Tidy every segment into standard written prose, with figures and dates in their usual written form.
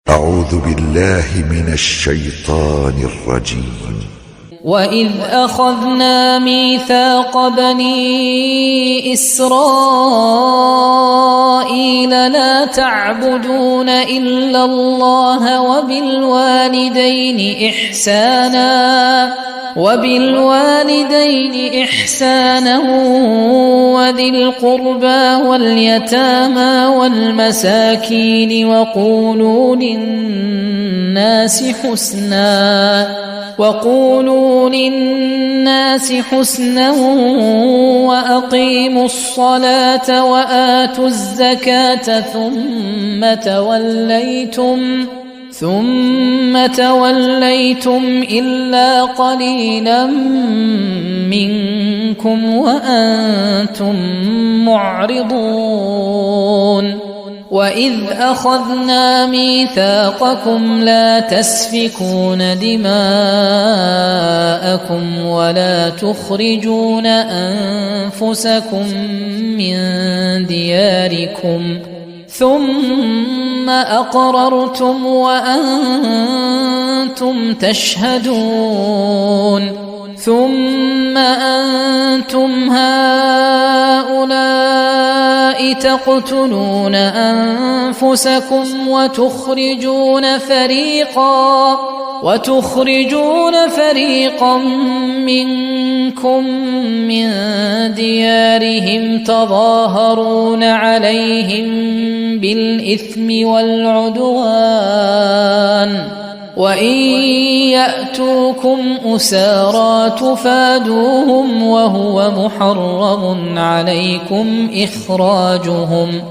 أعوذ بالله من الشيطان الرجيم. وَإِذْ أَخَذْنَا مِيثَاقَ بَنِي إِسْرَائِيلَ لَا تَعْبُدُونَ إِلَّا اللَّهَ وَبِالْوَالِدَيْنِ إِحْسَانًا وَذِي الْقُرْبَى وَالْيَتَامَى وَالْمَسَاكِينِ وَقُولُوا لِلنَّاسِ حُسْنًا وَأَقِيمُوا الصَّلَاةَ وَآتُوا الزَّكَاةَ ثُمَّ تَوَلَّيْتُمْ إِلَّا قَلِيلًا مِّنكُمْ وَأَنتُم مُّعْرِضُونَ وَإِذْ أَخَذْنَا مِيثَاقَكُمْ لَا تَسْفِكُونَ دِمَاءَكُمْ وَلَا تُخْرِجُونَ أَنفُسَكُم مِّن دِيَارِكُمْ ثُمَّ أَقْرَرْتُمْ وَأَنتُمْ تَشْهَدُونَ ثُمَّ أَنتُمْ هَؤُلَاءِ تَقْتُلُونَ أَنفُسَكُمْ وتخرجون فريقا منكم من ديارهم تظاهرون عليهم بالإثم والعدوان وإن يأتوكم أسارى تفادوهم وهو محرم عليكم إخراجهم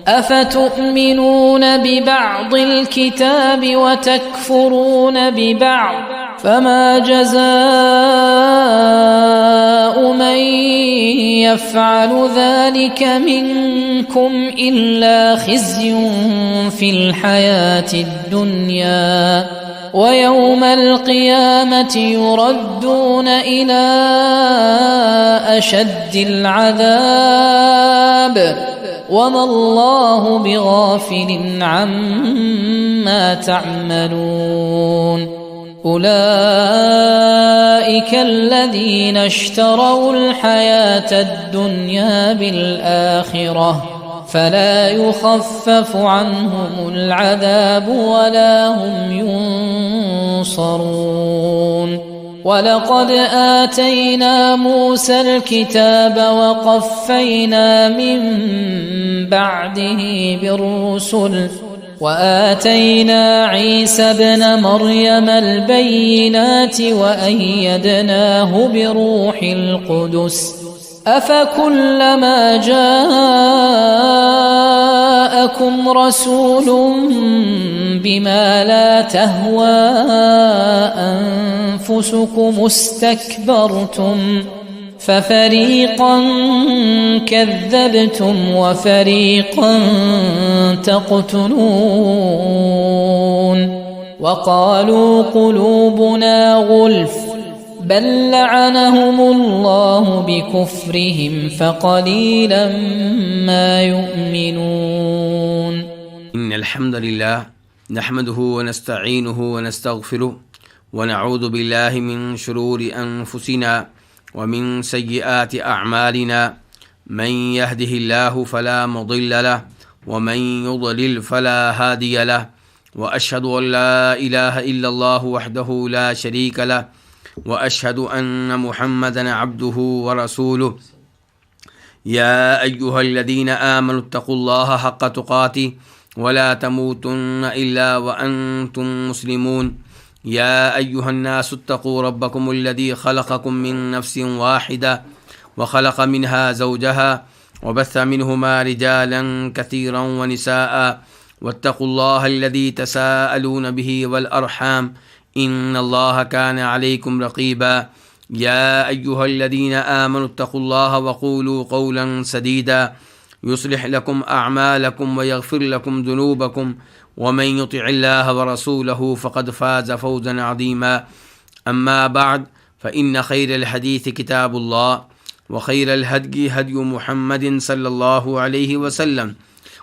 أفتؤمنون ببعض الكتاب وتكفرون ببعض فما جزاء من يفعل ذلك منكم إلا خزي في الحياة الدنيا ويوم القيامة يردون إلى أشد العذاب وما الله بغافل عما تعملون أولئك الذين اشتروا الحياة الدنيا بالآخرة فلا يخفف عنهم العذاب ولا هم ينصرون ولقد آتينا موسى الكتاب وقفينا من بعده بالرسل وآتينا عيسى ابن مريم البينات وأيدناه بروح القدس أفكلما جاءكم رسول بما لا تهوى أنفسكم استكبرتم ففريقا كذبتم وفريقا تقتلون وقالوا قلوبنا غلف بل لعنهم الله بكفرهم فقليلا ما يؤمنون. إن الحمد لله نحمده ونستعينه ونستغفره ونعوذ بالله من شرور أنفسنا ومن سيئات أعمالنا من يهده الله فلا مضل له ومن يضلل فلا هادي له وأشهد أن لا إله إلا الله وحده لا شريك له وأشهد أن محمدًا عبده ورسوله يا أيها الذين آمنوا اتقوا الله حق تقاته ولا تموتن إلا وأنتم مسلمون يا أيها الناس اتقوا ربكم الذي خلقكم من نفس واحدة وخلق منها زوجها وبث منهما رجالا كثيرا ونساء واتقوا الله الذي تساءلون به والأرحام إن الله كان عليكم رقيبا يا أيها الذين آمنوا اتقوا الله وقولوا قولا سديدا يصلح لكم أعمالكم ويغفر لكم ذنوبكم ومن يطع الله ورسوله فقد فاز فوزا عظيما أما بعد فإن خير الحديث كتاب الله وخير الهدي هدي محمد صلى الله عليه وسلم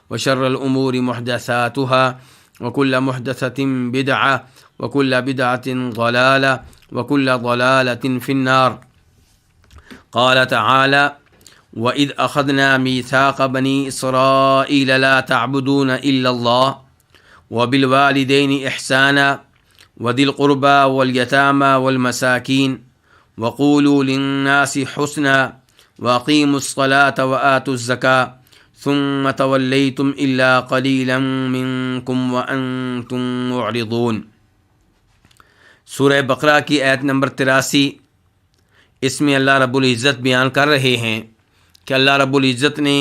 وشر الأمور محدثاتها وكل محدثة بدعة وكل بدعة ضلالة وكل ضلالة في النار. قال تعالى: وَإِذْ أَخَذْنَا مِيثَاقَ بَنِي إِسْرَائِيلَ لَا تَعْبُدُونَ إِلَّا اللَّهَ وَبِالْوَالِدَيْنِ إِحْسَانًا وَذِي الْقُرْبَى وَالْيَتَامَى وَالْمَسَاكِينِ وَقُولُوا لِلنَّاسِ حُسْنًا وَأَقِيمُوا الصَّلَاةَ وَآتُوا الزَّكَاةَ ثُمَّ تَوَلَّيْتُمْ إِلَّا قَلِيلًا مِّنكُمْ وَأَنتُم مُّعْرِضُونَ. سورہ بقرہ کی آیت نمبر 83. اس میں اللہ رب العزت بیان کر رہے ہیں کہ اللہ رب العزت نے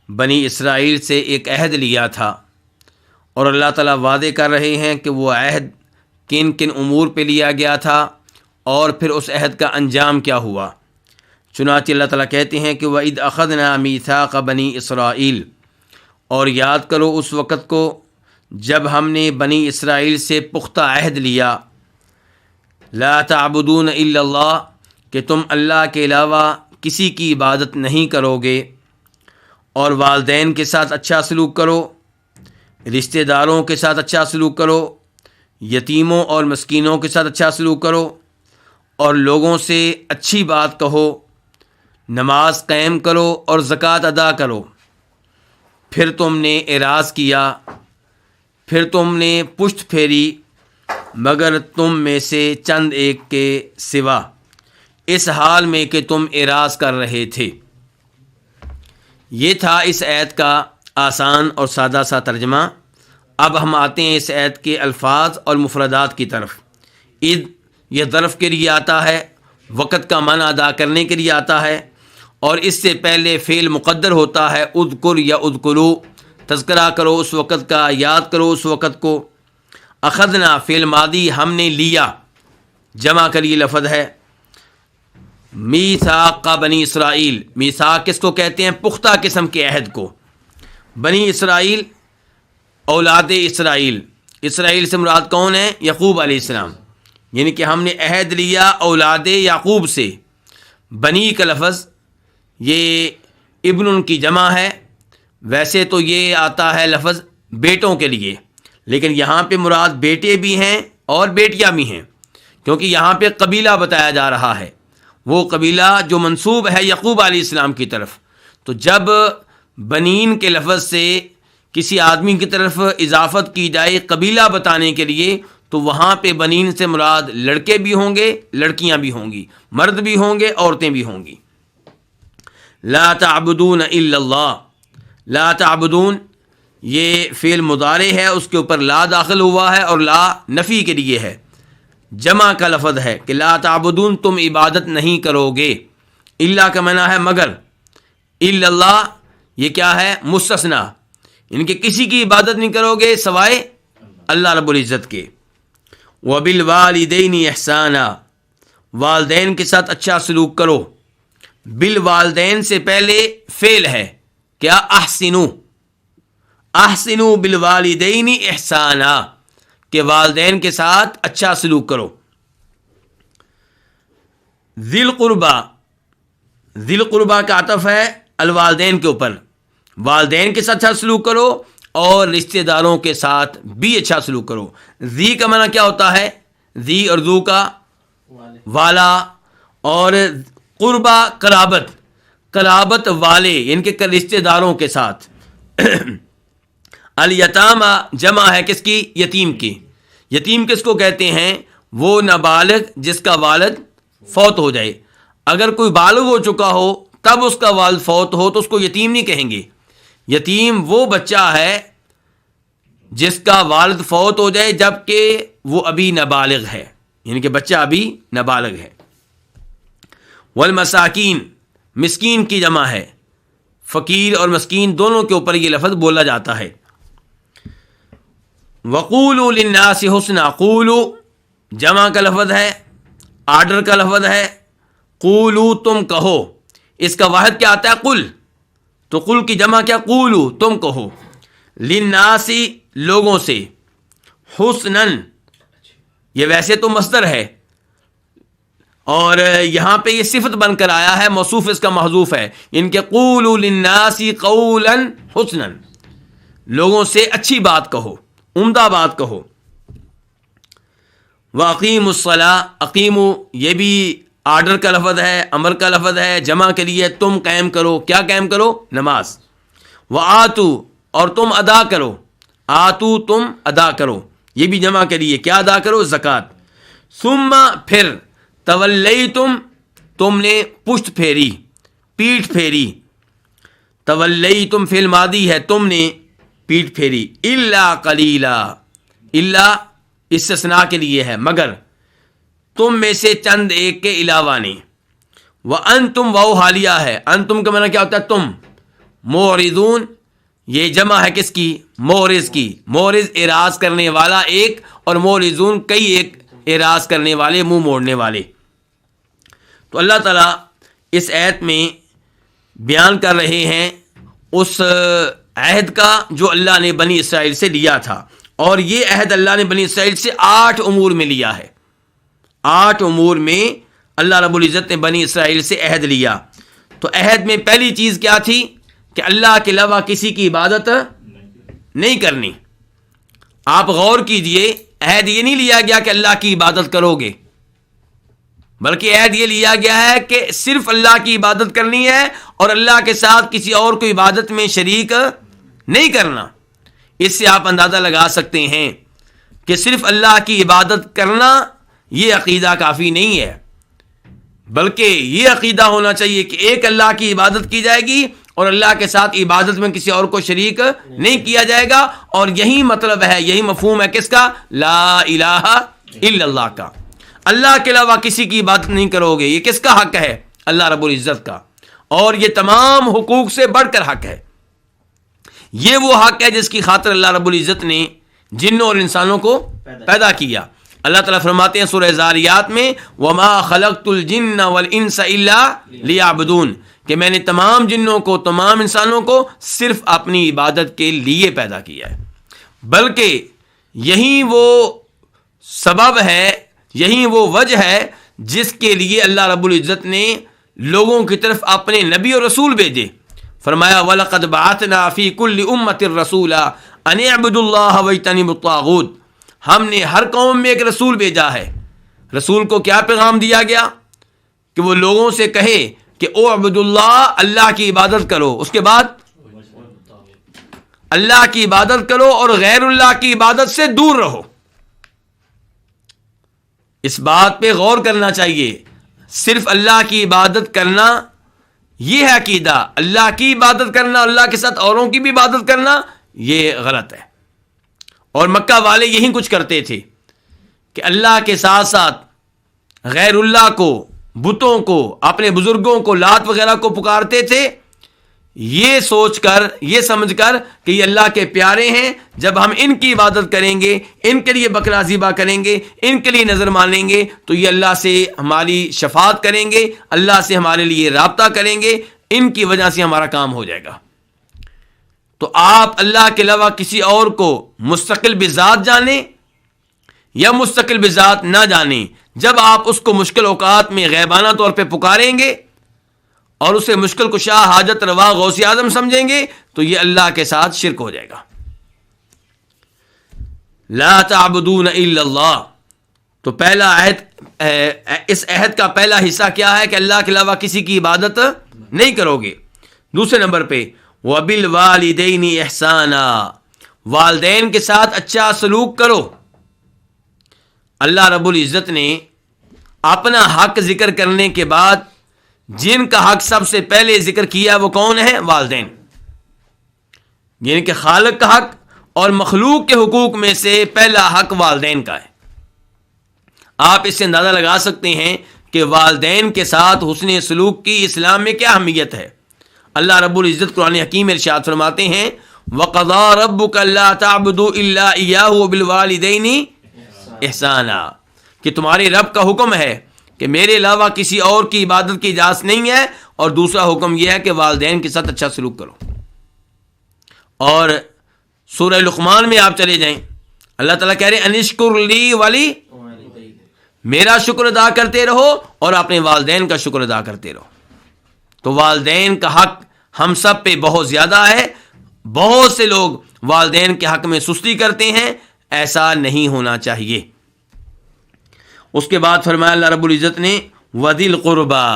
بنی اسرائیل سے ایک عہد لیا تھا، اور اللہ تعالیٰ وعدے کر رہے ہیں کہ وہ عہد کن کن امور پہ لیا گیا تھا اور پھر اس عہد کا انجام کیا ہوا. چنانچہ اللہ تعالیٰ کہتے ہیں کہ وَإِذْ أَخَذْنَا مِيثَاقَ بَنِي إِسْرَائِيل، اور یاد کرو اس وقت کو جب ہم نے بنی اسرائیل سے پختہ عہد لیا. لا تعبدون الا اللہ، کہ تم اللہ کے علاوہ کسی کی عبادت نہیں کرو گے، اور والدین کے ساتھ اچھا سلوک کرو، رشتہ داروں کے ساتھ اچھا سلوک کرو، یتیموں اور مسکینوں کے ساتھ اچھا سلوک کرو، اور لوگوں سے اچھی بات کہو، نماز قائم کرو اور زکوٰۃ ادا کرو. پھر تم نے اعراض کیا، پھر تم نے پشت پھیری، مگر تم میں سے چند ایک کے سوا، اس حال میں کہ تم اعراض کر رہے تھے. یہ تھا اس آیت کا آسان اور سادہ سا ترجمہ. اب ہم آتے ہیں اس آیت کے الفاظ اور مفردات کی طرف. اذ یہ ظرف کے لیے آتا ہے، وقت کا معنی ادا کرنے کے لیے آتا ہے، اور اس سے پہلے فعل مقدر ہوتا ہے اذکر یا اذکرو، تذکرہ کرو اس وقت کا، یاد کرو اس وقت کو. اخذنا فعل ماضی، ہم نے لیا، جمع کا لیے لفظ ہے. میثاق بنی اسرائیل، میثاق کس کو کہتے ہیں؟ پختہ قسم کے عہد کو. بنی اسرائیل اولاد اسرائیل، اسرائیل سے مراد کون ہے؟ یعقوب علیہ السلام. یعنی کہ ہم نے عہد لیا اولاد یعقوب سے. بنی کا لفظ یہ ابن کی جمع ہے. ویسے تو یہ آتا ہے لفظ بیٹوں کے لیے، لیکن یہاں پہ مراد بیٹے بھی ہیں اور بیٹیاں بھی ہیں، کیونکہ یہاں پہ قبیلہ بتایا جا رہا ہے، وہ قبیلہ جو منسوب ہے یعقوب علیہ السلام کی طرف. تو جب بنین کے لفظ سے کسی آدمی کی طرف اضافت کی جائے قبیلہ بتانے کے لیے، تو وہاں پہ بنین سے مراد لڑکے بھی ہوں گے، لڑکیاں بھی ہوں گی، مرد بھی ہوں گے، عورتیں بھی ہوں گی. لا تعبدون الا اللہ، لا تعبدون یہ فعل مضارع ہے، اس کے اوپر لا داخل ہوا ہے، اور لا نفی کے لیے ہے، جمع کا لفظ ہے کہ لا تعبدون، تم عبادت نہیں کرو گے. الا کا معنی ہے مگر، الا اللہ یہ کیا ہے؟ مستثنا، ان کے کسی کی عبادت نہیں کرو گے سوائے اللہ رب العزت کے. وبالوالدین احسانا، والدین کے ساتھ اچھا سلوک کرو. بالوالدین سے پہلے فعل ہے کیا؟ احسنو، احسنو بالوالدین احسانا، کہ والدین کے ساتھ اچھا سلوک کرو. ذی القربہ، ذی القربہ کا عطف ہے الوالدین کے اوپر. والدین کے ساتھ اچھا سلوک کرو اور رشتہ داروں کے ساتھ بھی اچھا سلوک کرو. ذی کا معنی کیا ہوتا ہے؟ ذی اور ذو کا والا، اور قربہ قرابت، قرابت والے ان کے رشتہ داروں کے ساتھ. الیتامہ جمع ہے کس کی؟ یتیم کی. یتیم کس کو کہتے ہیں؟ وہ نابالغ جس کا والد فوت ہو جائے. اگر کوئی بالغ ہو چکا ہو تب اس کا والد فوت ہو تو اس کو یتیم نہیں کہیں گے. یتیم وہ بچہ ہے جس کا والد فوت ہو جائے جبکہ وہ ابھی نابالغ ہے، یعنی کہ بچہ ابھی نابالغ ہے. والمساکین، مسکین کی جمع ہے. فقیر اور مسکین دونوں کے اوپر یہ لفظ بولا جاتا ہے. وقولوا للناس حسنا، قولوا جمع کا لفظ ہے، آرڈر کا لفظ ہے. قولوا تم کہو، اس کا واحد کیا آتا ہے؟ قل. تو قل کی جمع کیا؟ قولوا تم کہو. للناس لوگوں سے، حسنا یہ ویسے تو مصدر ہے اور یہاں پہ یہ صفت بن کر آیا ہے، موصوف اس کا محذوف ہے. ان کے قولوا للناس قولا حسنا، لوگوں سے اچھی بات کہو، عمدہ بات کہو. وَأَقِيمُوا الصَّلَاةَ، اقیمو یہ بھی آرڈر کا لفظ ہے، امر کا لفظ ہے، جمع کے لیے تم قائم کرو. کیا قائم کرو؟ نماز. وَآتُوا، اور تم ادا کرو. آتو تم ادا کرو، یہ بھی جمع کے لیے کیا ادا کرو؟ زکوٰۃ. ثم پھر، تولیتم تم نے پشت پھیری، پیٹھ پھیری. تولیتم فعل ماضی ہے، تم نے پیٹھ پھیری. الا قلیلا، الا استثناء کے لیے ہے، مگر تم میں سے چند ایک کے علاوہ نے. وانتم واو حالیہ ہے. انتم کا معنی کیا ہوتا ہے؟ تم. معرضون یہ جمع ہے کس کی؟ مورز کی. مورز اعراض کرنے والا ایک، اور معرضون کئی ایک اعراض کرنے والے، منہ موڑنے والے. تو اللہ تعالیٰ اس آیت میں بیان کر رہے ہیں اس عہد کا جو اللہ نے بنی اسرائیل سے لیا تھا. اور یہ عہد اللہ نے بنی اسرائیل سے 8 امور میں لیا ہے. 8 امور میں اللہ رب العزت نے بنی اسرائیل سے عہد لیا. تو عہد میں پہلی چیز کیا تھی؟ کہ اللہ کے علاوہ کسی کی عبادت نہیں کرنی. آپ غور کیجئے، عہد یہ نہیں لیا گیا کہ اللہ کی عبادت کرو گے، بلکہ عہد یہ لیا گیا ہے کہ صرف اللہ کی عبادت کرنی ہے اور اللہ کے ساتھ کسی اور کو عبادت میں شریک نہیں کرنا. اس سے آپ اندازہ لگا سکتے ہیں کہ صرف اللہ کی عبادت کرنا یہ عقیدہ کافی نہیں ہے، بلکہ یہ عقیدہ ہونا چاہیے کہ ایک اللہ کی عبادت کی جائے گی اور اللہ کے ساتھ عبادت میں کسی اور کو شریک نہیں کیا جائے گا. اور یہی مطلب ہے، یہی مفہوم ہے کس کا؟ لا الہ الا اللہ کا. اللہ کے علاوہ کسی کی عبادت نہیں کرو گے. یہ کس کا حق ہے؟ اللہ رب العزت کا. اور یہ تمام حقوق سے بڑھ کر حق ہے. یہ وہ حق ہے جس کی خاطر اللہ رب العزت نے جنوں اور انسانوں کو پیدا کیا. اللہ تعالیٰ فرماتے ہیں سورہ زاریات میں، وَمَا خَلَقْتُ الْجِنَّ وَالْإِنسَ إِلَّا لِيَعْبُدُونَ، کہ میں نے تمام جنوں کو، تمام انسانوں کو صرف اپنی عبادت کے لیے پیدا کیا ہے. بلکہ یہی وہ سبب ہے، یہی وہ وجہ ہے جس کے لیے اللہ رب العزت نے لوگوں کی طرف اپنے نبی اور رسول بھیجے. فرمایا وَلَقَدْ بَعَثْنَا فِي كُلِّ أُمَّةٍ رَسُولًا أَنِ اعْبُدُوا اللَّهَ وَاجْتَنِبُوا الطَّاغُوتَ. ہم نے ہر قوم میں ایک رسول بھیجا ہے. رسول کو کیا پیغام دیا گیا؟ کہ وہ لوگوں سے کہے کہ اعبدوا اللہ، اللہ کی عبادت کرو. اس کے بعد اللہ کی عبادت کرو اور غیر اللہ کی عبادت سے دور رہو. اس بات پہ غور کرنا چاہیے. صرف اللہ کی عبادت کرنا یہ ہے عقیدہ. اللہ کی عبادت کرنا، اللہ کے ساتھ اوروں کی بھی عبادت کرنا، یہ غلط ہے. اور مکہ والے یہی کچھ کرتے تھے کہ اللہ کے ساتھ ساتھ غیر اللہ کو، بتوں کو، اپنے بزرگوں کو، لات وغیرہ کو پکارتے تھے، یہ سوچ کر، یہ سمجھ کر کہ یہ اللہ کے پیارے ہیں. جب ہم ان کی عبادت کریں گے، ان کے لیے بکرا ذبح کریں گے، ان کے لیے نظر مانیں گے، تو یہ اللہ سے ہماری شفاعت کریں گے، اللہ سے ہمارے لیے رابطہ کریں گے، ان کی وجہ سے ہمارا کام ہو جائے گا. تو آپ اللہ کے علاوہ کسی اور کو مستقل بذات جانیں یا مستقل بذات نہ جانیں، جب آپ اس کو مشکل اوقات میں غیبانہ طور پہ پکاریں گے اور اسے مشکل کشا، حاجت روا، غوث اعظم سمجھیں گے، تو یہ اللہ کے ساتھ شرک ہو جائے گا. لا تعبدون الا اللہ. تو پہلا عہد، اس عہد کا پہلا حصہ کیا ہے؟ کہ اللہ کے علاوہ کسی کی عبادت نہیں کرو گے. دوسرے نمبر پہ وَبِالْوَالِدَيْنِ إِحْسَانًا، والدین کے ساتھ اچھا سلوک کرو. اللہ رب العزت نے اپنا حق ذکر کرنے کے بعد جن کا حق سب سے پہلے ذکر کیا وہ کون ہے؟ والدین. یعنی کہ خالق کا حق اور مخلوق کے حقوق میں سے پہلا حق والدین کا ہے. آپ اس سے اندازہ لگا سکتے ہیں کہ والدین کے ساتھ حسن سلوک کی اسلام میں کیا اہمیت ہے. اللہ رب العزت قرآن حکیم میں ارشاد فرماتے ہیں وَقَضَىٰ رَبُّكَ أَلَّا تَعْبُدُوا إِلَّا إِيَّاهُ وَبِالْوَالِدَيْنِ إِحْسَانًا، کہ تمہارے رب کا حکم ہے کہ میرے علاوہ کسی اور کی عبادت کی اجازت نہیں ہے، اور دوسرا حکم یہ ہے کہ والدین کے ساتھ اچھا سلوک کرو. اور سورہ لقمان میں آپ چلے جائیں، اللہ تعالیٰ کہہ رہے ہیں انشکر لی ولی، میرا شکر ادا کرتے رہو اور اپنے والدین کا شکر ادا کرتے رہو. تو والدین کا حق ہم سب پہ بہت زیادہ ہے. بہت سے لوگ والدین کے حق میں سستی کرتے ہیں، ایسا نہیں ہونا چاہیے۔ اس کے بعد فرمایا اللہ رب العزت نے وذی القربا،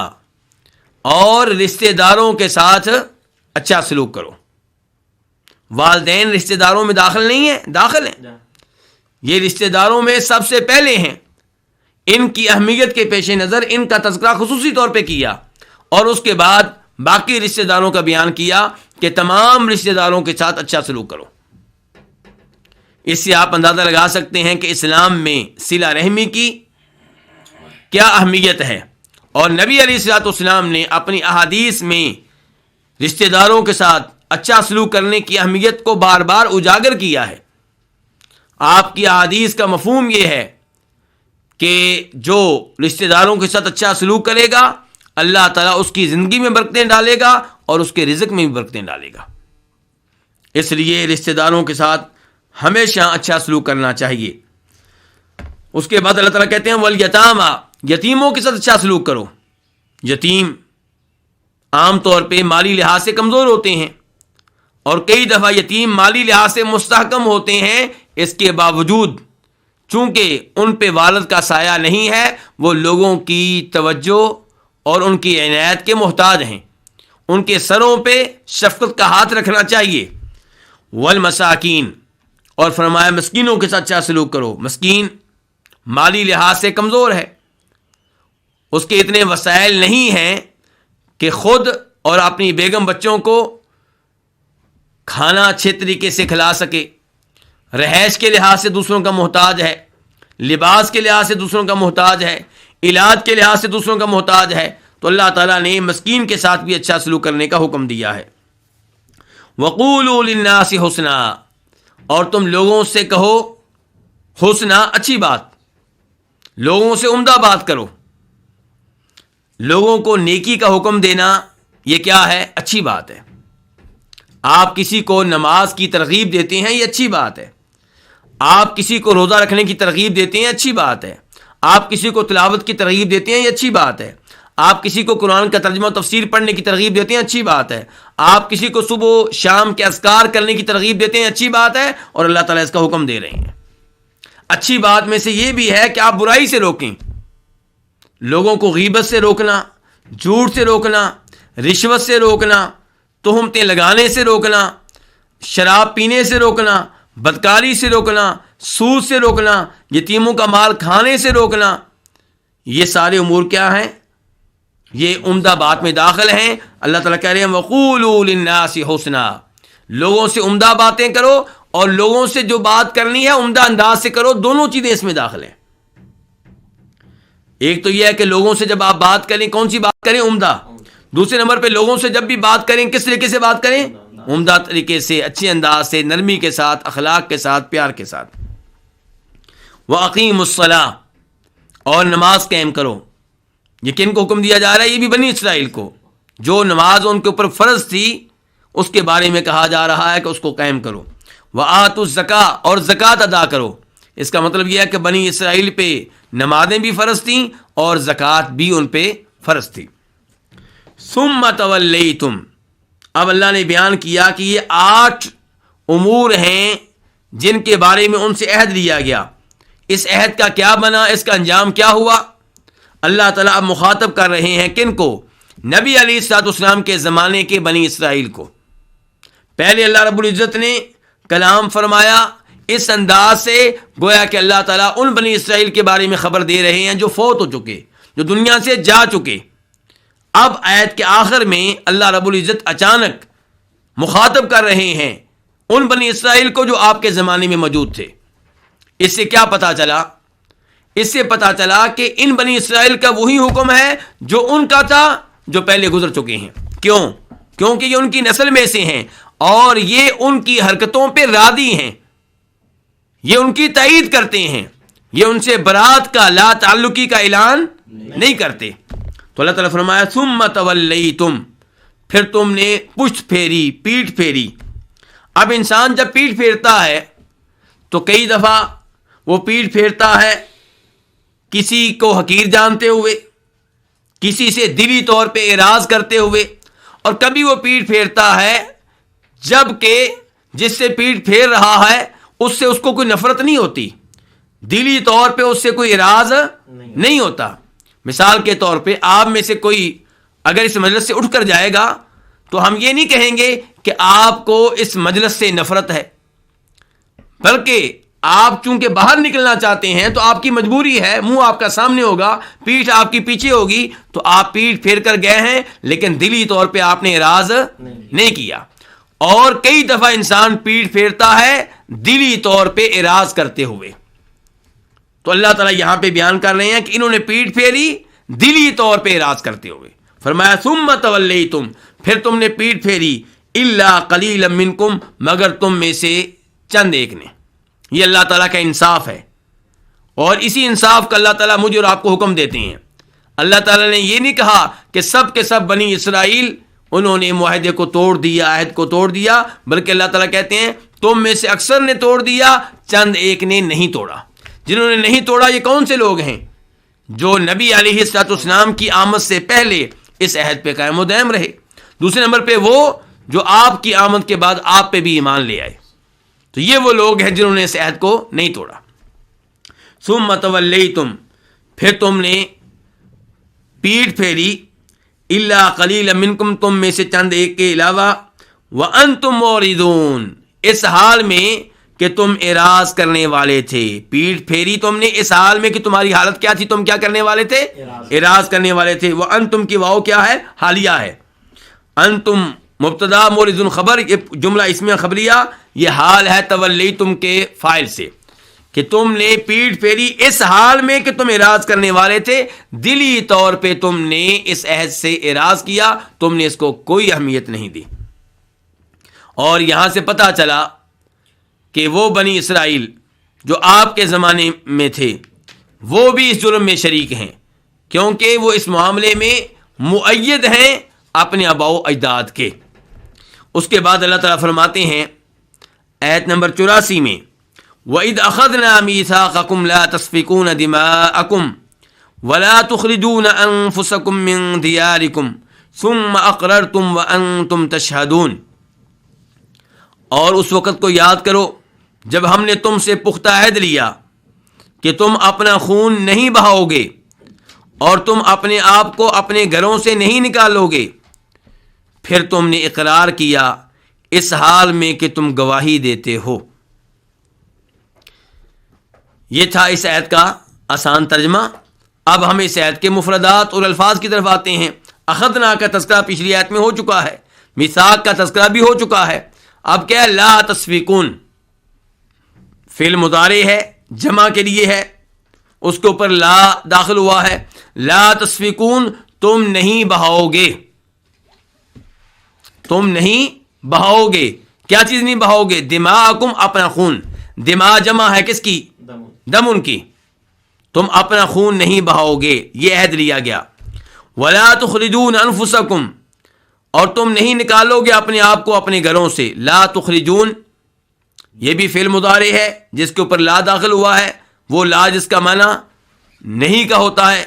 اور رشتہ داروں کے ساتھ اچھا سلوک کرو۔ والدین رشتہ داروں میں داخل نہیں ہیں، داخل ہیں، یہ رشتہ داروں میں سب سے پہلے ہیں۔ ان کی اہمیت کے پیش نظر ان کا تذکرہ خصوصی طور پہ کیا، اور اس کے بعد باقی رشتہ داروں کا بیان کیا کہ تمام رشتہ داروں کے ساتھ اچھا سلوک کرو۔ اس سے آپ اندازہ لگا سکتے ہیں کہ اسلام میں صلہ رحمی کی کیا اہمیت ہے، اور نبی علیہ الصلوۃ والسلام نے اپنی احادیث میں رشتہ داروں کے ساتھ اچھا سلوک کرنے کی اہمیت کو بار بار اجاگر کیا ہے۔ آپ کی احادیث کا مفہوم یہ ہے کہ جو رشتہ داروں کے ساتھ اچھا سلوک کرے گا اللہ تعالیٰ اس کی زندگی میں برکتیں ڈالے گا اور اس کے رزق میں بھی برکتیں ڈالے گا۔ اس لیے رشتہ داروں کے ساتھ ہمیشہ اچھا سلوک کرنا چاہیے۔ اس کے بعد اللہ تعالیٰ کہتے ہیں والیتامی، یتیموں کے ساتھ اچھا سلوک کرو۔ یتیم عام طور پہ مالی لحاظ سے کمزور ہوتے ہیں، اور کئی دفعہ یتیم مالی لحاظ سے مستحکم ہوتے ہیں، اس کے باوجود چونکہ ان پہ والد کا سایہ نہیں ہے، وہ لوگوں کی توجہ اور ان کی عنایت کے محتاج ہیں۔ ان کے سروں پہ شفقت کا ہاتھ رکھنا چاہیے۔ والمساکین، اور فرمایا مسکینوں کے ساتھ اچھا سلوک کرو۔ مسکین مالی لحاظ سے کمزور ہے، اس کے اتنے وسائل نہیں ہیں کہ خود اور اپنی بیگم بچوں کو کھانا اچھے طریقے سے کھلا سکے، رہائش کے لحاظ سے دوسروں کا محتاج ہے، لباس کے لحاظ سے دوسروں کا محتاج ہے، علاج کے لحاظ سے دوسروں کا محتاج ہے، تو اللہ تعالیٰ نے مسکین کے ساتھ بھی اچھا سلوک کرنے کا حکم دیا ہے۔ وَقُولُوا لِلنَّاسِ حُسْنًا، اور تم لوگوں سے کہو حسنہ، اچھی بات، لوگوں سے عمدہ بات کرو۔ لوگوں کو نیکی کا حکم دینا یہ کیا ہے؟ اچھی بات ہے۔ آپ کسی کو نماز کی ترغیب دیتے ہیں، یہ اچھی بات ہے۔ آپ کسی کو روزہ رکھنے کی ترغیب دیتے ہیں، اچھی بات ہے۔ آپ کسی کو تلاوت کی ترغیب دیتے ہیں، یہ اچھی بات ہے۔ آپ کسی کو قرآن کا ترجمہ و تفسیر پڑھنے کی ترغیب دیتے ہیں، اچھی بات ہے۔ آپ کسی کو صبح و شام کے اذکار کرنے کی ترغیب دیتے ہیں، اچھی بات ہے، اور اللہ تعالیٰ اس کا حکم دے رہے ہیں۔ اچھی بات میں سے یہ بھی ہے کہ آپ برائی سے روکیں، لوگوں کو غیبت سے روکنا، جھوٹ سے روکنا، رشوت سے روکنا، تہمتیں لگانے سے روکنا، شراب پینے سے روکنا، بدکاری سے روکنا، سود سے روکنا، یتیموں کا مال کھانے سے روکنا، یہ سارے امور کیا ہیں؟ یہ عمدہ بات میں داخل ہیں۔ اللہ تعالیٰ کہہ رہے ہیں وَقُولُوا لِلنَّاسِ حُسْنًا، لوگوں سے عمدہ باتیں کرو، اور لوگوں سے جو بات کرنی ہے عمدہ انداز سے کرو، دونوں چیزیں اس میں داخل ہیں۔ ایک تو یہ ہے کہ لوگوں سے جب آپ بات کریں، کون سی بات کریں؟ عمدہ۔ دوسرے نمبر پہ لوگوں سے جب بھی بات کریں کس طریقے سے بات کریں؟ عمدہ طریقے سے، اچھے انداز سے، نرمی کے ساتھ، اخلاق کے ساتھ، پیار کے ساتھ۔ وَأَقِیمُوا الصَّلَاةَ، اور نماز قائم کرو۔ یہ کن کو حکم دیا جا رہا ہے؟ یہ بھی بنی اسرائیل کو، جو نماز ان کے اوپر فرض تھی اس کے بارے میں کہا جا رہا ہے کہ اس کو قائم کرو۔ وَآتُوا الزَّکَاۃَ، اور زکوٰۃ ادا کرو۔ اس کا مطلب یہ ہے کہ بنی اسرائیل پہ نمازیں بھی فرض تھیں اور زکوٰۃ بھی ان پہ فرض تھی۔ ثُمَّ تَوَلَّیْتُمْ، اب اللہ نے بیان کیا کہ یہ 8 امور ہیں جن کے بارے میں ان سے عہد لیا گیا۔ اس عہد کا کیا بنا، اس کا انجام کیا ہوا؟ اللہ تعالیٰ اب مخاطب کر رہے ہیں کن کو؟ نبی علیہ الصلوۃ والسلام کے زمانے کے بنی اسرائیل کو۔ پہلے اللہ رب العزت نے کلام فرمایا اس انداز سے گویا کہ اللہ تعالیٰ ان بنی اسرائیل کے بارے میں خبر دے رہے ہیں جو فوت ہو چکے، جو دنیا سے جا چکے۔ اب آیت کے آخر میں اللہ رب العزت اچانک مخاطب کر رہے ہیں ان بنی اسرائیل کو جو آپ کے زمانے میں موجود تھے۔ اس سے کیا پتہ چلا؟ اس سے پتہ چلا کہ ان بنی اسرائیل کا وہی حکم ہے جو ان کا تھا جو پہلے گزر چکے ہیں۔ کیوں؟ کیونکہ یہ ان کی نسل میں سے ہیں اور یہ ان کی حرکتوں پہ راضی ہیں، یہ ان کی تائید کرتے ہیں، یہ ان سے برات کا، لا تعلقی کا اعلان نہیں کرتے۔ تو اللہ تعالیٰ فرمایا ثم تولیتم، پھر تم نے پشت پھیری، پیٹھ پھیری۔ اب انسان جب پیٹھ پھیرتا ہے تو کئی دفعہ وہ پیٹھ پھیرتا ہے کسی کو حقیر جانتے ہوئے، کسی سے دلی طور پہ اعراض کرتے ہوئے، اور کبھی وہ پیٹھ پھیرتا ہے جب کہ جس سے پیٹھ پھیر رہا ہے اس سے اس کو کوئی نفرت نہیں ہوتی، دلی طور پہ اس سے کوئی اعراض نہیں ہوتا۔ مثال کے طور پہ آپ میں سے کوئی اگر اس مجلس سے اٹھ کر جائے گا تو ہم یہ نہیں کہیں گے کہ آپ کو اس مجلس سے نفرت ہے، بلکہ آپ چونکہ باہر نکلنا چاہتے ہیں تو آپ کی مجبوری ہے، منہ آپ کا سامنے ہوگا، پیٹھ آپ کی پیچھے ہوگی، تو آپ پیٹھ پھیر کر گئے ہیں، لیکن دلی طور پہ آپ نے اعراض نہیں کیا۔ اور کئی دفعہ انسان پیٹھ پھیرتا ہے دلی طور پہ اعراض کرتے ہوئے، تو اللہ تعالیٰ یہاں پہ بیان کر رہے ہیں کہ انہوں نے پیٹھ پھیری دلی طور پہ اعراض کرتے ہوئے۔ فرمایا ثم تولیتم، پھر تم نے پیٹھ پھیری، الا قلیلا منکم، مگر تم میں سے چند ایک نے۔ یہ اللہ تعالیٰ کا انصاف ہے، اور اسی انصاف کا اللہ تعالیٰ مجھے اور آپ کو حکم دیتے ہیں۔ اللہ تعالیٰ نے یہ نہیں کہا کہ سب کے سب بنی اسرائیل انہوں نے معاہدے کو توڑ دیا، عہد کو توڑ دیا، بلکہ اللہ تعالیٰ کہتے ہیں تم میں سے اکثر نے توڑ دیا، چند ایک نے نہیں توڑا۔ جنہوں نے نہیں توڑا یہ کون سے لوگ ہیں؟ جو نبی علیہ الصلوۃ والسلام کی آمد سے پہلے اس عہد پہ قائم و دائم رہے۔ دوسرے نمبر پہ وہ جو آپ کی آمد کے بعد آپ پہ بھی ایمان لے آئے، تو یہ وہ لوگ ہیں جنہوں نے اس عہد کو نہیں توڑا۔ ثم تولیتم، پھر تم نے پیٹھ پھیری، الا قلیلا منکم، تم میں سے چند ایک کے علاوہ، وانتم موردون، اس حال میں کہ تم اعراض کرنے والے تھے۔ پیٹھ پھیری تم نے اس حال میں کہ تمہاری حالت کیا تھی، تم کیا کرنے والے تھے؟ اعراض کرنے والے تھے۔ وانتم کی واو کیا ہے؟ حالیہ ہے۔ انتم مبتدا، موردون خبر، یہ جملہ اسمیہ خبریہ، یہ حال ہے تولیتم کے فاعل سے، کہ تم نے پیٹھ پھیری اس حال میں کہ تم اعراض کرنے والے تھے، دلی طور پہ تم نے اس عہد سے اعراض کیا، تم نے اس کو کوئی اہمیت نہیں دی۔ اور یہاں سے پتہ چلا کہ وہ بنی اسرائیل جو آپ کے زمانے میں تھے وہ بھی اس جرم میں شریک ہیں، کیونکہ وہ اس معاملے میں مؤید ہیں اپنے آباء و اجداد کے۔ اس کے بعد اللہ تعالیٰ فرماتے ہیں آیت نمبر 84 میں، وَإِذْ أَخَذْنَا مِيثَاقَكُمْ لَا تَسْفِكُونَ دِمَاءَكُمْ وَلَا تُخْرِجُونَ أَنفُسَكُمْ مِنْ دِيَارِكُمْ ثُمَّ أَقْرَرْتُمْ وَأَنْتُمْ تَشْهَدُونَ، اور اس وقت کو یاد کرو جب ہم نے تم سے پختہ عہد لیا کہ تم اپنا خون نہیں بہاؤ گے اور تم اپنے آپ کو اپنے گھروں سے نہیں نکالو گے، پھر تم نے اقرار کیا اس حال میں کہ تم گواہی دیتے ہو۔ یہ تھا اس آیت کا آسان ترجمہ۔ اب ہم اس آیت کے مفردات اور الفاظ کی طرف آتے ہیں۔ اخذنا کا تذکرہ پچھلی آیت میں ہو چکا ہے، میثاق کا تذکرہ بھی ہو چکا ہے۔ اب کیا ہے؟ لا تسفیکون، فعل مضارع ہے، جمع کے لیے ہے، اس کے اوپر لا داخل ہوا ہے۔ لا تسفیکون، تم نہیں بہاؤ گے، تم نہیں بہاؤ گے۔ کیا چیز نہیں بہاؤ گے؟ دماءکم، اپنا خون۔ دماء جمع ہے کس کی؟ دم کی۔ تم اپنا خون نہیں بہاؤ گے، یہ عہد لیا گیا۔ ولا تخرجون انفسکم، اور تم نہیں نکالو گے اپنے آپ کو اپنے گھروں سے۔ لا تخرجون یہ بھی فعل مضارع ہے جس کے اوپر لا داخل ہوا ہے، وہ لا جس کا معنی نہیں کا ہوتا ہے،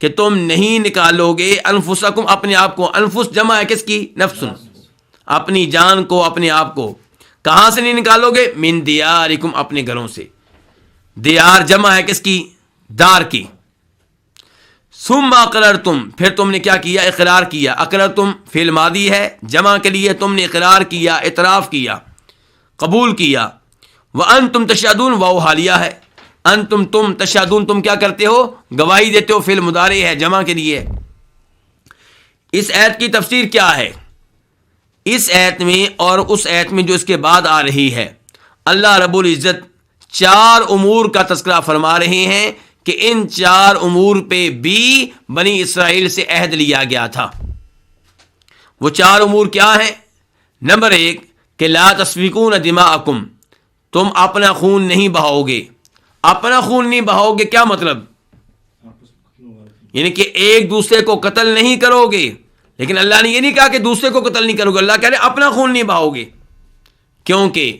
کہ تم نہیں نکالو گے انفسکم، اپنے آپ کو۔ انفس جمع ہے کس کی؟ نفس، اپنی جان کو، اپنے آپ کو۔ کہاں سے نہیں نکالو گے؟ من دیارکم، اپنے گھروں سے۔ دیار جمع ہے کس کی؟ دار کی۔ ثم اقررتم، پھر تم نے کیا کیا؟ اقرار کیا۔ اقررتم فعل ماضی ہے، جمع کے لیے تم نے اقرار کیا، اعتراف کیا، قبول کیا۔ وانتم تشہدون، واو حالیہ ہے۔ انتم، تم، تشہدون، تم کیا کرتے ہو؟ گواہی دیتے ہو، فعل مضارع ہے، جمع کے لیے۔ اس آیت کی تفسیر کیا ہے؟ اس آیت میں اور اس آیت میں جو اس کے بعد آ رہی ہے، اللہ رب العزت 4 امور کا تذکرہ فرما رہے ہیں کہ ان 4 امور پہ بھی بنی اسرائیل سے عہد لیا گیا تھا۔ وہ 4 امور کیا ہیں؟ نمبر 1 کہ لا تسفکون دماءکم، تم اپنا خون نہیں بہاؤ گے۔ اپنا خون نہیں بہاؤ گے کیا مطلب؟ یعنی کہ ایک دوسرے کو قتل نہیں کرو گے، لیکن اللہ نے یہ نہیں کہا کہ دوسرے کو قتل نہیں کرو گے، اللہ کہہ رہے اپنا خون نہیں بہاؤ گے، کیونکہ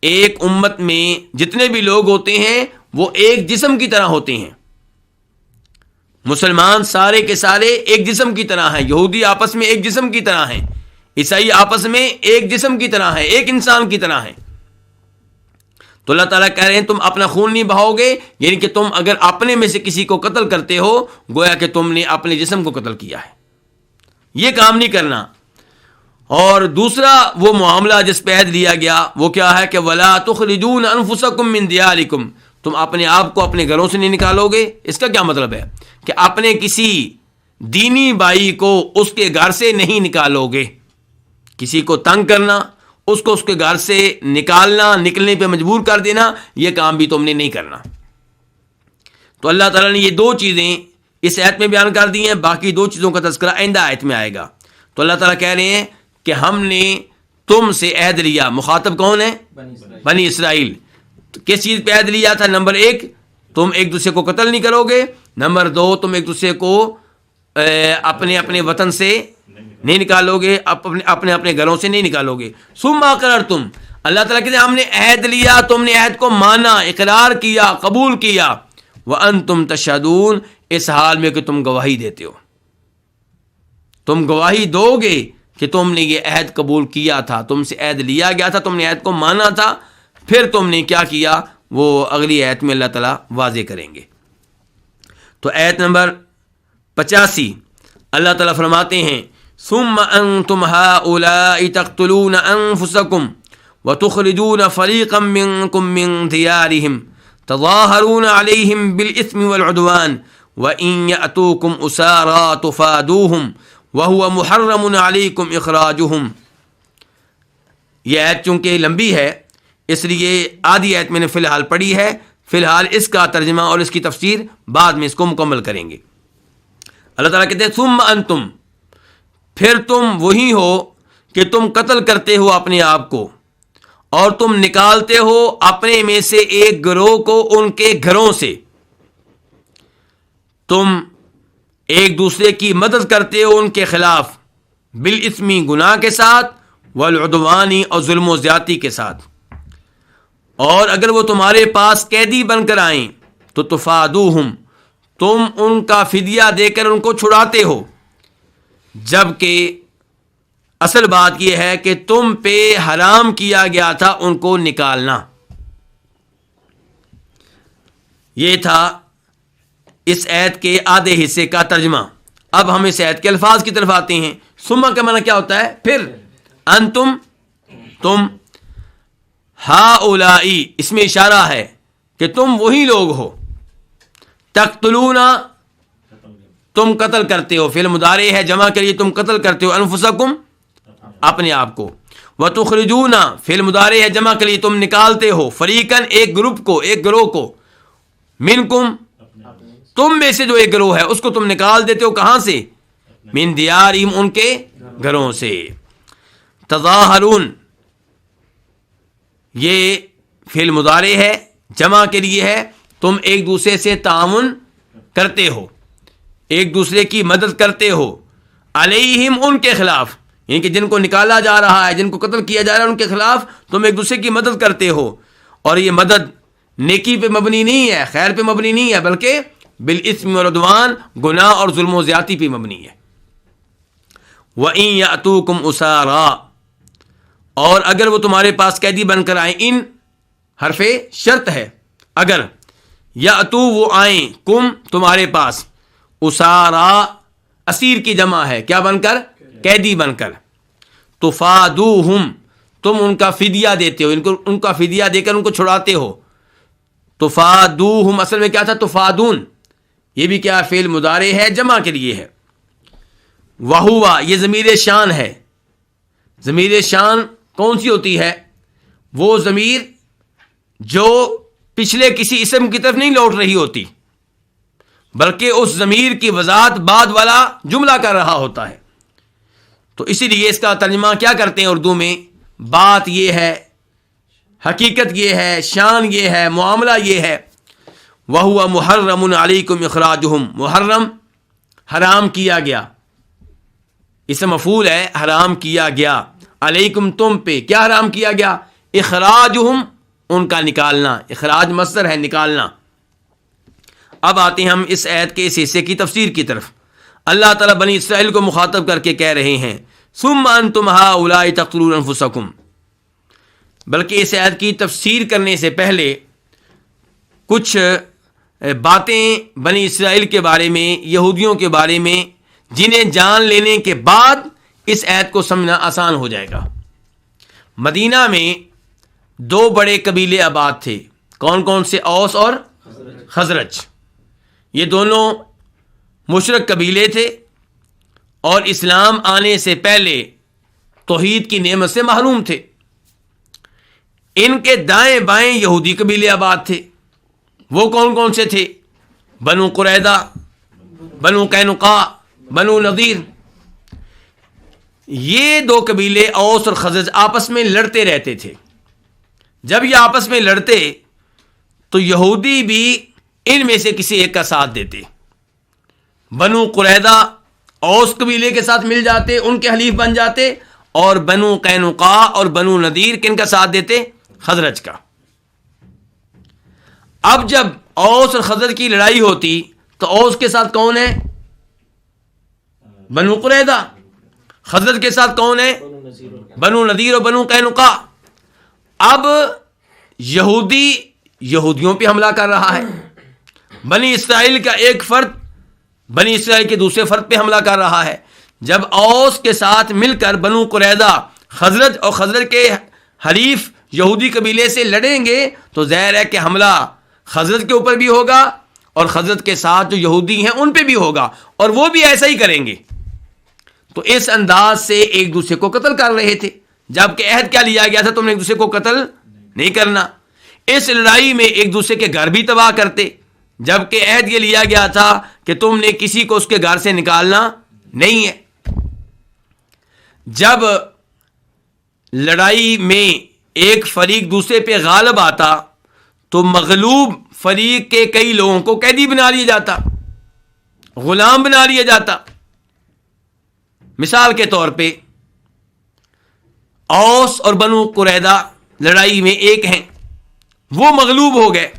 ایک امت میں جتنے بھی لوگ ہوتے ہیں وہ ایک جسم کی طرح ہوتے ہیں۔ مسلمان سارے کے سارے ایک جسم کی طرح ہیں، یہودی آپس میں ایک جسم کی طرح ہیں، عیسائی آپس میں ایک جسم کی طرح ہیں، ایک انسان کی طرح ہیں۔ تو اللہ تعالیٰ کہہ رہے ہیں تم اپنا خون نہیں بہاؤ گے، یعنی کہ تم اگر اپنے میں سے کسی کو قتل کرتے ہو گویا کہ تم نے اپنے جسم کو قتل کیا ہے، یہ کام نہیں کرنا۔ اور دوسرا وہ معاملہ جس پہ عہد لیا گیا وہ کیا ہے کہ وَلَا تُخْرِجُونَ أَنفُسَكُم مِّن دِيَارِكُم، تم اپنے آپ کو اپنے گھروں سے نہیں نکالو گے۔ اس کا کیا مطلب ہے کہ اپنے کسی دینی بھائی کو اس کے گھر سے نہیں نکالو گے۔ کسی کو تنگ کرنا، اس کو اس کے گھر سے نکالنا، نکلنے پہ مجبور کر دینا، یہ کام بھی تم نے نہیں کرنا۔ تو اللہ تعالیٰ نے یہ دو چیزیں اس آیت میں بیان کر دی ہیں، باقی دو چیزوں کا تذکرہ آئندہ آیت میں آئے گا۔ تو اللہ تعالیٰ کہہ رہے ہیں کہ ہم نے تم سے عہد لیا، مخاطب کون ہے؟ بنی اسرائیل۔ تو کس چیز پہ عہد لیا تھا؟ نمبر 1 تم ایک دوسرے کو قتل نہیں کرو گے، نمبر 2 تم ایک دوسرے کو اپنے اپنے وطن سے نہیں نکالو گے، اپنے اپنے گھروں سے نہیں نکالو گے۔ ثم اقررتم، اللہ تعالیٰ کہتے ہیں ہم نے عہد لیا، تم نے عہد کو مانا، اقرار کیا، قبول کیا، وانتم تشہدون، اس حال میں کہ تم گواہی دیتے ہو۔ تم گواہی دو گے کہ تم نے یہ عہد قبول کیا تھا، تم سے عہد لیا گیا تھا، تم نے عہد کو مانا تھا، پھر تم نے کیا کیا وہ اگلی آیت میں اللہ تعالیٰ واضح کریں گے۔ تو آیت نمبر 85 اللہ تعالیٰ فرماتے ہیں ثم انتم هؤلاء تقتلون انفسكم وتخرجون فريقا منكم من ديارهم تظاهرون عليهم بالاثم والعدوان وان ياتوكم اسارى تفادوهم وهو محرم عليكم اخراجهم۔ یہ آیت چونکہ لمبی ہے اس لیے آدھی آیت میں نے فی الحال پڑھی ہے، فی الحال اس کا ترجمہ اور اس کی تفسیر بعد میں اس کو مکمل کریں گے۔ اللہ تعالیٰ کہتے ہیں ثم انتم، پھر تم وہی ہو کہ تم قتل کرتے ہو اپنے آپ کو اور تم نکالتے ہو اپنے میں سے ایک گروہ کو ان کے گھروں سے، تم ایک دوسرے کی مدد کرتے ہو ان کے خلاف، بالاسمی گناہ کے ساتھ، والعدوانی اور ظلم و زیادتی کے ساتھ، اور اگر وہ تمہارے پاس قیدی بن کر آئیں تو تفادوہم، تم ان کا فدیہ دے کر ان کو چھڑاتے ہو، جبکہ اصل بات یہ ہے کہ تم پہ حرام کیا گیا تھا ان کو نکالنا۔ یہ تھا اس آیت کے آدھے حصے کا ترجمہ۔ اب ہم اس آیت کے الفاظ کی طرف آتے ہیں۔ ثم کا معنی کیا ہوتا ہے؟ پھر، انتم، تم، ہؤلاء، اس میں اشارہ ہے کہ تم وہی لوگ ہو، تقتلون، تم قتل کرتے ہو، فعل مضارع ہے جمع کے لیے، تم قتل کرتے ہو، انفسکم، اپنے آپ کو، وتخرجون، فعل مضارع ہے جمع کے لیے، تم نکالتے ہو، فریقاً، ایک گروپ کو، ایک گروہ کو، منکم، تم میں سے جو ایک گروہ ہے اس کو تم نکال دیتے ہو، کہاں سے؟ من دیارہم، ان کے گھروں سے۔ تظاہرون، یہ فعل مضارع ہے جمع کے لیے ہے، تم ایک دوسرے سے تعاون کرتے ہو، ایک دوسرے کی مدد کرتے ہو، علیہم، ان کے خلاف، یعنی کہ جن کو نکالا جا رہا ہے، جن کو قتل کیا جا رہا ہے، ان کے خلاف تم ایک دوسرے کی مدد کرتے ہو، اور یہ مدد نیکی پہ مبنی نہیں ہے، خیر پہ مبنی نہیں ہے، بلکہ بالاسم والعدوان، گناہ اور ظلم و زیادتی پہ مبنی ہے۔ وَإِن يَأْتُوكُمْ أُسَارَىٰ، اور اگر وہ تمہارے پاس قیدی بن کر آئیں، ان حرف شرط ہے، اگر، یاتو، وہ آئیں، کم، تمہارے پاس، اسارا، اسیر کی جمع ہے، کیا بن کر؟ قیدی بن کر، تفادوہم، تم ان کا فدیہ دیتے ہو، ان کا فدیہ دے کر ان کو چھڑاتے ہو۔ تفادوہم اصل میں کیا تھا؟ تفادون، یہ بھی کیا فعل مضارع ہے جمع کے لیے ہے۔ وہوا، یہ ضمیر شان ہے۔ ضمیر شان کون سی ہوتی ہے؟ وہ ضمیر جو پچھلے کسی اسم کی طرف نہیں لوٹ رہی ہوتی، بلکہ اس ضمیر کی وضاحت بعد والا جملہ کر رہا ہوتا ہے۔ تو اسی لیے اس کا ترجمہ کیا کرتے ہیں اردو میں؟ بات یہ ہے، حقیقت یہ ہے، شان یہ ہے، معاملہ یہ ہے۔ وَهُوَ مُحَرَّمٌ عَلَيْكُمْ إِخْرَاجُهُمْ، محرم، حرام کیا گیا، اسم مفعول ہے، حرام کیا گیا، علیکم، تم پہ، کیا حرام کیا گیا؟ اخراجہم، ان کا نکالنا، اخراج مصدر ہے، نکالنا۔ اب آتے ہیں ہم اس آیت کے اس حصے کی تفسیر کی طرف۔ اللہ تعالیٰ بنی اسرائیل کو مخاطب کر کے کہہ رہے ہیں ثم انتم ہؤلاء تقتلون انفسکم، بلکہ اس آیت کی تفسیر کرنے سے پہلے کچھ باتیں بنی اسرائیل کے بارے میں، یہودیوں کے بارے میں، جنہیں جان لینے کے بعد اس آیت کو سمجھنا آسان ہو جائے گا۔ مدینہ میں 2 بڑے قبیلے آباد تھے، کون کون سے؟ اوس اور خزرج۔ یہ دونوں مشرک قبیلے تھے اور اسلام آنے سے پہلے توحید کی نعمت سے محروم تھے۔ ان کے دائیں بائیں یہودی قبیلے آباد تھے۔ وہ کون کون سے تھے؟ بنو قریظہ، بنو قینقاع، بنو نذیر۔ یہ 2 قبیلے اوس اور خزرج آپس میں لڑتے رہتے تھے۔ جب یہ آپس میں لڑتے تو یہودی بھی ان میں سے کسی ایک کا ساتھ دیتے۔ بنو قریظہ اوس قبیلے کے ساتھ مل جاتے، ان کے حلیف بن جاتے، اور بنو قینقاع اور بنو نذیر کن کا ساتھ دیتے؟ خزرج کا۔ اب جب اوس اور خزرج کی لڑائی ہوتی تو اوس کے ساتھ کون ہے؟ بنو قریظہ۔ خزرج کے ساتھ کون ہے؟ بنو نذیر اور بنو قینقاع۔ اب یہودی یہودیوں پہ حملہ کر رہا ہے، بنی اسرائیل کا ایک فرد بنی اسرائیل کے دوسرے فرد پہ حملہ کر رہا ہے۔ جب اوس کے ساتھ مل کر بنو قریظہ خزرج اور خزرج کے حلیف یہودی قبیلے سے لڑیں گے تو ظاہر ہے کہ حملہ خزرج کے اوپر بھی ہوگا اور خزرج کے ساتھ جو یہودی ہیں ان پہ بھی ہوگا، اور وہ بھی ایسا ہی کریں گے۔ تو اس انداز سے ایک دوسرے کو قتل کر رہے تھے، جبکہ عہد کیا لیا گیا تھا؟ تم نے ایک دوسرے کو قتل نہیں کرنا۔ اس لڑائی میں ایک دوسرے کے گھر بھی تباہ کرتے، جبکہ عہد یہ لیا گیا تھا کہ تم نے کسی کو اس کے گھر سے نکالنا نہیں ہے۔ جب لڑائی میں ایک فریق دوسرے پہ غالب آتا تو مغلوب فریق کے کئی لوگوں کو قیدی بنا لیا جاتا، غلام بنا لیا جاتا۔ مثال کے طور پہ اوس اور بنو قریظہ لڑائی میں ایک ہیں، وہ مغلوب ہو گئے،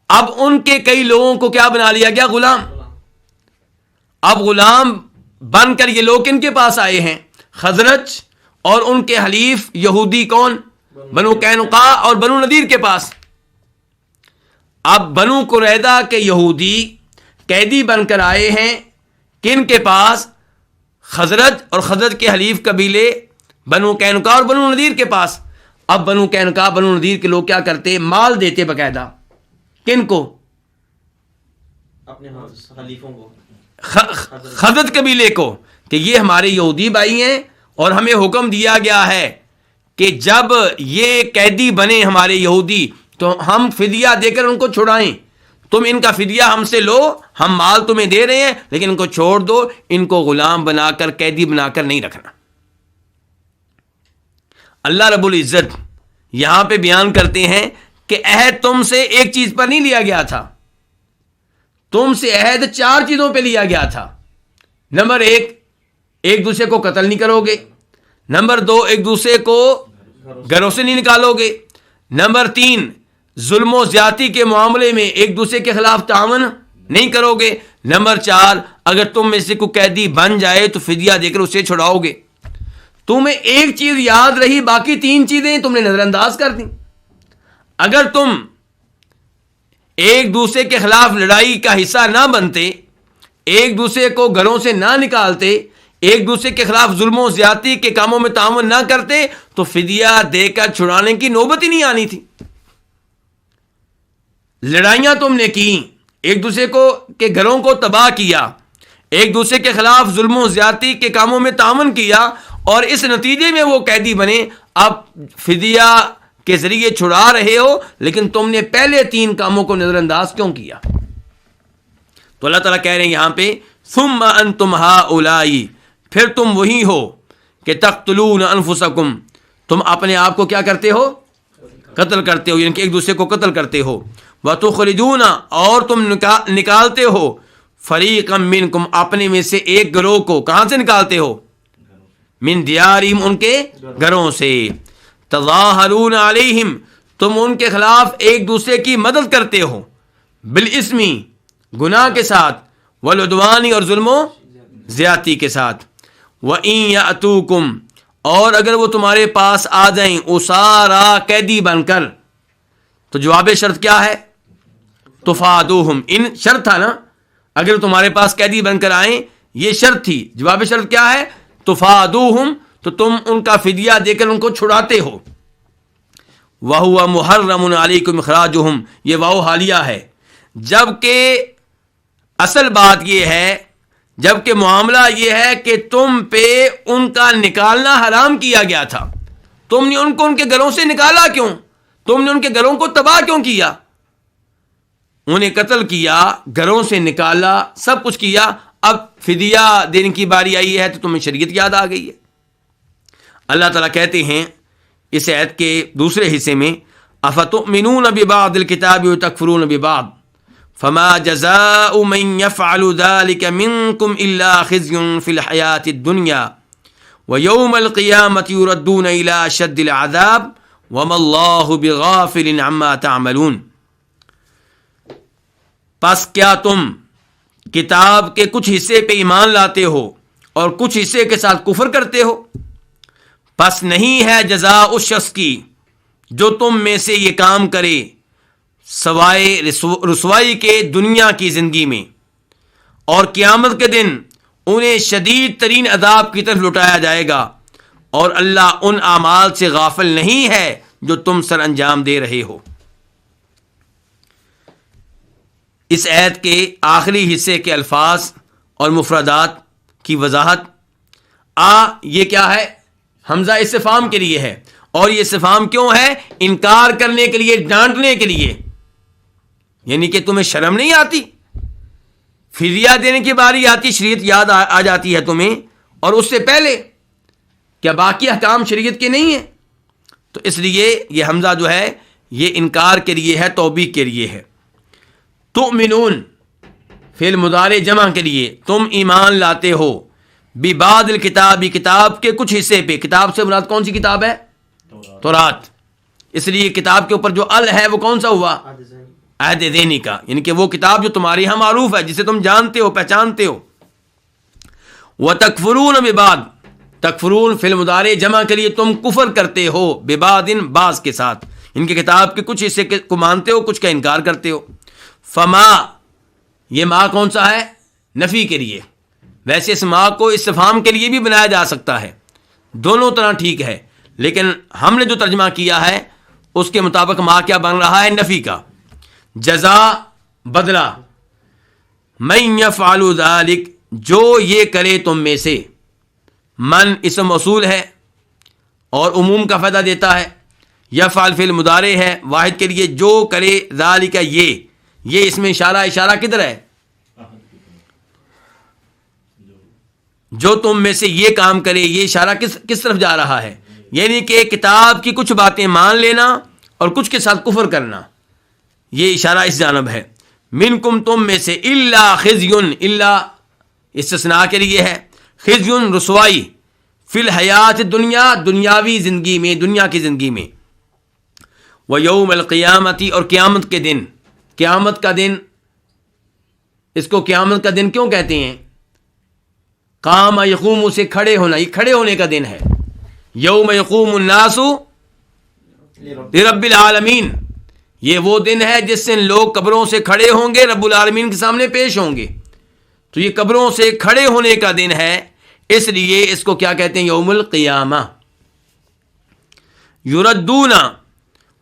اب ان کے کئی لوگوں کو کیا بنا لیا گیا؟ غلام۔ اب غلام بن کر یہ لوگ ان کے پاس آئے ہیں، خزرج اور ان کے حلیف یہودی کون؟ بنو قینقاع اور بنو نذیر کے پاس۔ اب بنو قریظہ کے یہودی قیدی بن کر آئے ہیں کن کے پاس؟ خزرج اور خزرج کے حلیف قبیلے بنو قینقاع اور بنو نذیر کے پاس۔ اب بنو قینقاع بنو نذیر کے لوگ کیا کرتے؟ مال دیتے باقاعدہ، کن کو؟ اپنے حلیفوں کو، خزرج قبیلے کو، کہ یہ ہمارے یہودی بھائی ہیں اور ہمیں حکم دیا گیا ہے کہ جب یہ قیدی بنے ہمارے یہودی تو ہم فدیہ دے کر ان کو چھڑائیں، تم ان کا فدیہ ہم سے لو، ہم مال تمہیں دے رہے ہیں لیکن ان کو چھوڑ دو، ان کو غلام بنا کر قیدی بنا کر نہیں رکھنا۔ اللہ رب العزت یہاں پہ بیان کرتے ہیں کہ عہد تم سے ایک چیز پر نہیں لیا گیا تھا، تم سے عہد 4 چیزوں پہ لیا گیا تھا۔ نمبر 1، ایک دوسرے کو قتل نہیں کرو گے۔ نمبر 2، ایک دوسرے کو گھروں سے نہیں نکالو گے۔ نمبر 3، ظلم و زیادتی کے معاملے میں ایک دوسرے کے خلاف تعاون نہیں کرو گے۔ نمبر 4، اگر تم میں سے کوئی قیدی بن جائے تو فدیہ دے کر اسے چھڑاؤ گے۔ تمہیں ایک چیز یاد رہی، باقی 3 چیزیں تم نے نظر انداز کر دیں۔ اگر تم ایک دوسرے کے خلاف لڑائی کا حصہ نہ بنتے، ایک دوسرے کو گھروں سے نہ نکالتے، ایک دوسرے کے خلاف ظلم و زیادتی کے کاموں میں تعاون نہ کرتے تو فدیہ دے کر چھڑانے کی نوبت ہی نہیں آنی تھی۔ لڑائیاں تم نے کی، ایک دوسرے کو کے گھروں کو تباہ کیا، ایک دوسرے کے خلاف ظلم و زیادتی کے کاموں میں تعاون کیا، اور اس نتیجے میں وہ قیدی بنے۔ اب فدیہ کے ذریعے چھڑا رہے ہو لیکن تم نے پہلے 3 کاموں کو نظر انداز کیوں کیا؟ تو اللہ تعالیٰ کہہ رہے ہیں یہاں پہ ثم انتم ہؤلاء، پھر تم وہی ہو کہ تقتلون انفسکم، تم اپنے آپ کو کیا کرتے ہو؟ قتل کرتے ہو، یعنی کہ ایک دوسرے کو قتل کرتے ہو۔ وتخرجون، اور تم نکالتے ہو فریقا منکم، اپنے میں سے ایک گروہ کو، کہاں سے نکالتے ہو؟ من دیارہم، ان کے گھروں سے۔ تظاہرون علیہم، تم ان کے خلاف ایک دوسرے کی مدد کرتے ہو، بالاسم، گناہ کے ساتھ، والعدوان، اور ظلم و زیادتی کے ساتھ۔ وَإِن يَأْتُوكُمْ، اور اگر وہ تمہارے پاس آ جائیں اسارا قیدی بن کر، تو جواب شرط کیا ہے؟ تفادوہم، ان شرط تھا نا، اگر تمہارے پاس قیدی بن کر آئیں یہ شرط تھی، جواب شرط کیا ہے؟ تفادوہم، تو تم ان کا فدیہ دے کر ان کو چھڑاتے ہو۔ وَهُوَ مُحَرَّمٌ عَلَيْكُمْ إِخْرَاجُهُمْ، یہ واو حالیہ ہے، جبکہ اصل بات یہ ہے، جبکہ معاملہ یہ ہے کہ تم پہ ان کا نکالنا حرام کیا گیا تھا، تم نے ان کو ان کے گھروں سے نکالا کیوں؟ تم نے ان کے گھروں کو تباہ کیوں کیا؟ انہیں قتل کیا، گھروں سے نکالا، سب کچھ کیا، اب فدیہ دینے کی باری آئی ہے تو تمہیں شریعت یاد آ گئی ہے۔ اللہ تعالیٰ کہتے ہیں اس آیت کے دوسرے حصے میں افتؤمنون ببعض الکتاب وتکفرون ببعض فما جزاء من يفعل ذلك منكم الا خزي في الحياة الدنيا ويوم القيامة يردون الى اشد العذاب وما الله بغافل عما تعملون۔ پس کیا تم کتاب کے کچھ حصے پہ ایمان لاتے ہو اور کچھ حصے کے ساتھ کفر کرتے ہو؟ پس نہیں ہے جزا اس شخص کی جو تم میں سے یہ کام کرے سوائے رسوائی کے دنیا کی زندگی میں، اور قیامت کے دن انہیں شدید ترین عذاب کی طرف لٹایا جائے گا، اور اللہ ان اعمال سے غافل نہیں ہے جو تم سر انجام دے رہے ہو۔ اس آیت کے آخری حصے کے الفاظ اور مفردات کی وضاحت یہ کیا ہے؟ حمزہ استفہام کے لیے ہے، اور یہ استفہام کیوں ہے؟ انکار کرنے کے لیے، ڈانٹنے کے لیے، یعنی کہ تمہیں شرم نہیں آتی؟ فدیہ دینے کی باری آتی، شریعت یاد آ جاتی ہے تمہیں، اور اس سے پہلے کیا باقی احکام شریعت کے نہیں ہیں؟ تو اس لیے یہ حمزہ جو ہے یہ انکار کے لیے ہے، توبیخ کے لیے ہے۔ تؤمنون فعل مضارع جمع کے لیے، تم ایمان لاتے ہو، ببعض الکتاب، کتاب کے کچھ حصے پہ، کتاب سے مراد کون سی کتاب ہے؟ تورات۔ اس لیے کتاب کے اوپر جو ال ہے وہ کون سا ہوا؟ عہد ذہنی کا، یعنی کہ وہ کتاب جو تمہارے یہاں معروف ہے، جسے تم جانتے ہو، پہچانتے ہو۔ وَتَكْفُرُونَ بِبَعْضٍ، تکفرون فعل مضارع جمع کے لیے تم کفر کرتے ہو، ببعض بعض کے ساتھ، ان کے کتاب کے کچھ حصے کو مانتے ہو، کچھ کا انکار کرتے ہو۔ فما، یہ ما کون سا ہے؟ نفی کے لیے، ویسے اس ما کو استفہام کے لیے بھی بنایا جا سکتا ہے، دونوں طرح ٹھیک ہے، لیکن ہم نے جو ترجمہ کیا ہے اس کے مطابق ما کیا بن رہا ہے؟ نفی کا۔ جزا بدلہ، من یفعل ذلک، جو یہ کرے تم میں سے، من اسم موصول ہے اور عموم کا فائدہ دیتا ہے، یفعل فعل مضارع ہے واحد کے لیے، جو کرے ذالک، یہ اس میں اشارہ کدھر ہے؟ جو تم میں سے یہ کام کرے، یہ اشارہ کس طرف جا رہا ہے؟ یعنی کہ کتاب کی کچھ باتیں مان لینا اور کچھ کے ساتھ کفر کرنا، یہ اشارہ اس جانب ہے۔ منکم، تم میں سے، الا خزیٌ، الا استثناء کے لیے ہے، خزیٌ رسوائی، فی الحیات دنیا، دنیاوی زندگی میں، دنیا کی زندگی میں، ویوم القیامتی، اور قیامت کے دن۔ قیامت کا دن، اس کو قیامت کا دن کیوں کہتے ہیں؟ قام یقوم سے کھڑے ہونا، یہ کھڑے ہونے کا دن ہے۔ یوم یقوم الناس لرب العالمین، یہ وہ دن ہے جس دن لوگ قبروں سے کھڑے ہوں گے، رب العالمین کے سامنے پیش ہوں گے، تو یہ قبروں سے کھڑے ہونے کا دن ہے، اس لیے اس کو کیا کہتے ہیں؟ یوم القیامہ۔ یردون،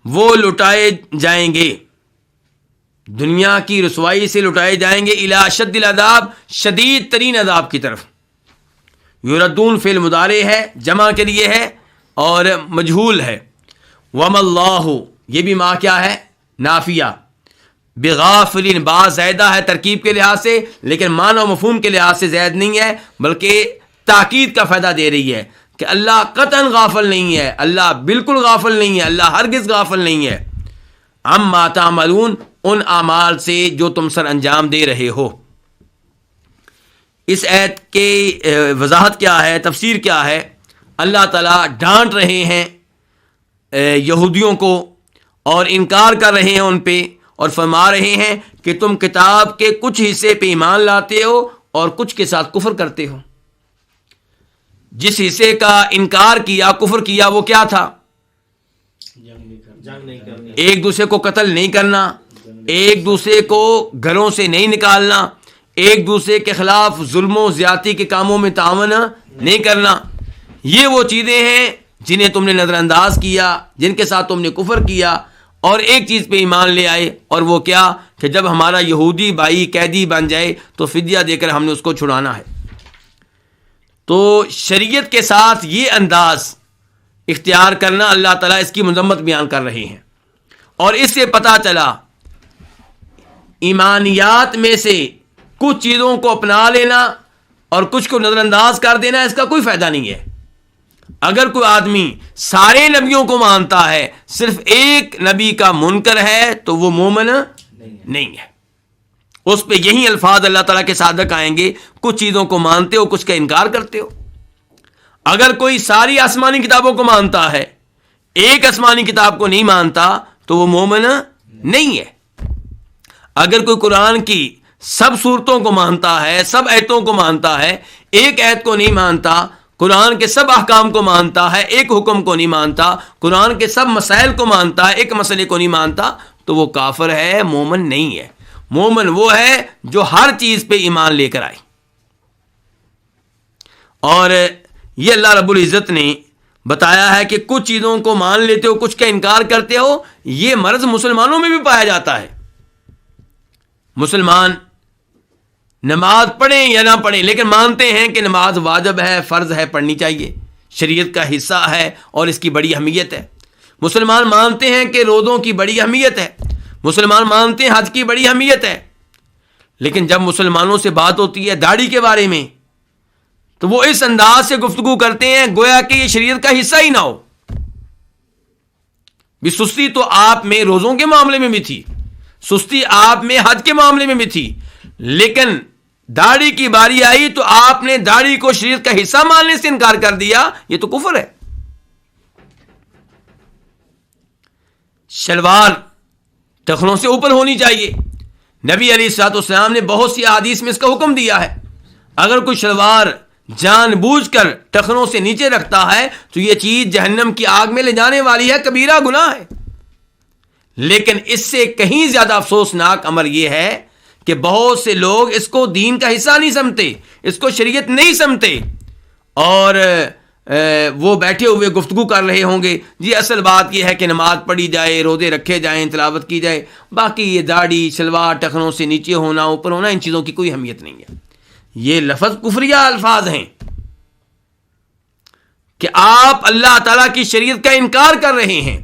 وہ لٹائے جائیں گے، دنیا کی رسوائی سے لٹائے جائیں گے، الی اشد العذاب، شدید ترین عذاب کی طرف۔ یردون فعل مضارع ہے، جمع کے لیے ہے اور مجہول ہے۔ وما اللہ، یہ بھی ما کیا ہے؟ نافیہ، بغافل، با زائدہ ہے ترکیب کے لحاظ سے، لیکن معنی و مفہوم کے لحاظ سے زائد نہیں ہے، بلکہ تاکید کا فائدہ دے رہی ہے کہ اللہ قطعاً غافل نہیں ہے، اللہ بالکل غافل نہیں ہے، اللہ ہرگز غافل نہیں ہے، عما تعملون، ان اعمال سے جو تم سر انجام دے رہے ہو۔ اس آیت کی وضاحت کیا ہے، تفسیر کیا ہے؟ اللہ تعالیٰ ڈانٹ رہے ہیں یہودیوں کو اور انکار کر رہے ہیں ان پہ، اور فرما رہے ہیں کہ تم کتاب کے کچھ حصے پہ ایمان لاتے ہو اور کچھ کے ساتھ کفر کرتے ہو۔ جس حصے کا انکار کیا، کفر کیا، وہ کیا تھا؟ جنگ نہیں کرنی، ایک دوسرے کو قتل نہیں کرنا، ایک دوسرے کو گھروں سے نہیں نکالنا، ایک دوسرے کے خلاف ظلم و زیادتی کے کاموں میں تعاون نہیں کرنا. یہ وہ چیزیں ہیں جنہیں تم نے نظر انداز کیا، جن کے ساتھ تم نے کفر کیا، اور ایک چیز پہ ایمان لے آئے، اور وہ کیا کہ جب ہمارا یہودی بھائی قیدی بن جائے تو فدیہ دے کر ہم نے اس کو چھڑانا ہے. تو شریعت کے ساتھ یہ انداز اختیار کرنا، اللہ تعالیٰ اس کی مذمت بیان کر رہے ہیں. اور اس سے پتہ چلا ایمانیات میں سے کچھ چیزوں کو اپنا لینا اور کچھ کو نظر انداز کر دینا، اس کا کوئی فائدہ نہیں ہے. اگر کوئی آدمی سارے نبیوں کو مانتا ہے، صرف ایک نبی کا منکر ہے، تو وہ مومن نہیں ہے. اس پہ یہی الفاظ اللہ تعالیٰ کے صادق آئیں گے، کچھ چیزوں کو مانتے ہو، کچھ کا انکار کرتے ہو. اگر کوئی ساری آسمانی کتابوں کو مانتا ہے، ایک آسمانی کتاب کو نہیں مانتا، تو وہ مومن نہیں ہے. اگر کوئی قرآن کی سب صورتوں کو مانتا ہے، سب آیتوں کو مانتا ہے، ایک آیت کو نہیں مانتا، قرآن کے سب احکام کو مانتا ہے، ایک حکم کو نہیں مانتا، قرآن کے سب مسائل کو مانتا ہے، ایک مسئلے کو نہیں مانتا، تو وہ کافر ہے، مومن نہیں ہے. مومن وہ ہے جو ہر چیز پہ ایمان لے کر آئے. اور یہ اللہ رب العزت نے بتایا ہے کہ کچھ چیزوں کو مان لیتے ہو، کچھ کا انکار کرتے ہو. یہ مرض مسلمانوں میں بھی پایا جاتا ہے. مسلمان نماز پڑھیں یا نہ پڑھیں، لیکن مانتے ہیں کہ نماز واجب ہے، فرض ہے، پڑھنی چاہیے، شریعت کا حصہ ہے اور اس کی بڑی اہمیت ہے. مسلمان مانتے ہیں کہ روزوں کی بڑی اہمیت ہے، مسلمان مانتے ہیں حج کی بڑی اہمیت ہے. لیکن جب مسلمانوں سے بات ہوتی ہے داڑھی کے بارے میں، تو وہ اس انداز سے گفتگو کرتے ہیں گویا کہ یہ شریعت کا حصہ ہی نہ ہو. بھی سستی تو آپ میں روزوں کے معاملے میں بھی تھی، سستی آپ میں حج کے معاملے میں بھی تھی، لیکن داڑھی کی باری آئی تو آپ نے داڑھی کو شریعت کا حصہ ماننے سے انکار کر دیا. یہ تو کفر ہے. شلوار ٹخنوں سے اوپر ہونی چاہیے. نبی علیہ الصلوۃ والسلام نے بہت سی احادیث میں اس کا حکم دیا ہے. اگر کوئی شلوار جان بوجھ کر ٹخنوں سے نیچے رکھتا ہے تو یہ چیز جہنم کی آگ میں لے جانے والی ہے، کبیرہ گناہ ہے. لیکن اس سے کہیں زیادہ افسوسناک امر یہ ہے کہ بہت سے لوگ اس کو دین کا حصہ نہیں سمجھتے، اس کو شریعت نہیں سمجھتے، اور وہ بیٹھے ہوئے گفتگو کر رہے ہوں گے جی اصل بات یہ ہے کہ نماز پڑھی جائے، روزے رکھے جائیں، تلاوت کی جائے، باقی یہ داڑھی شلوار ٹخنوں سے نیچے ہونا اوپر ہونا ان چیزوں کی کوئی اہمیت نہیں ہے. یہ لفظ کفریہ الفاظ ہیں کہ آپ اللہ تعالیٰ کی شریعت کا انکار کر رہے ہیں.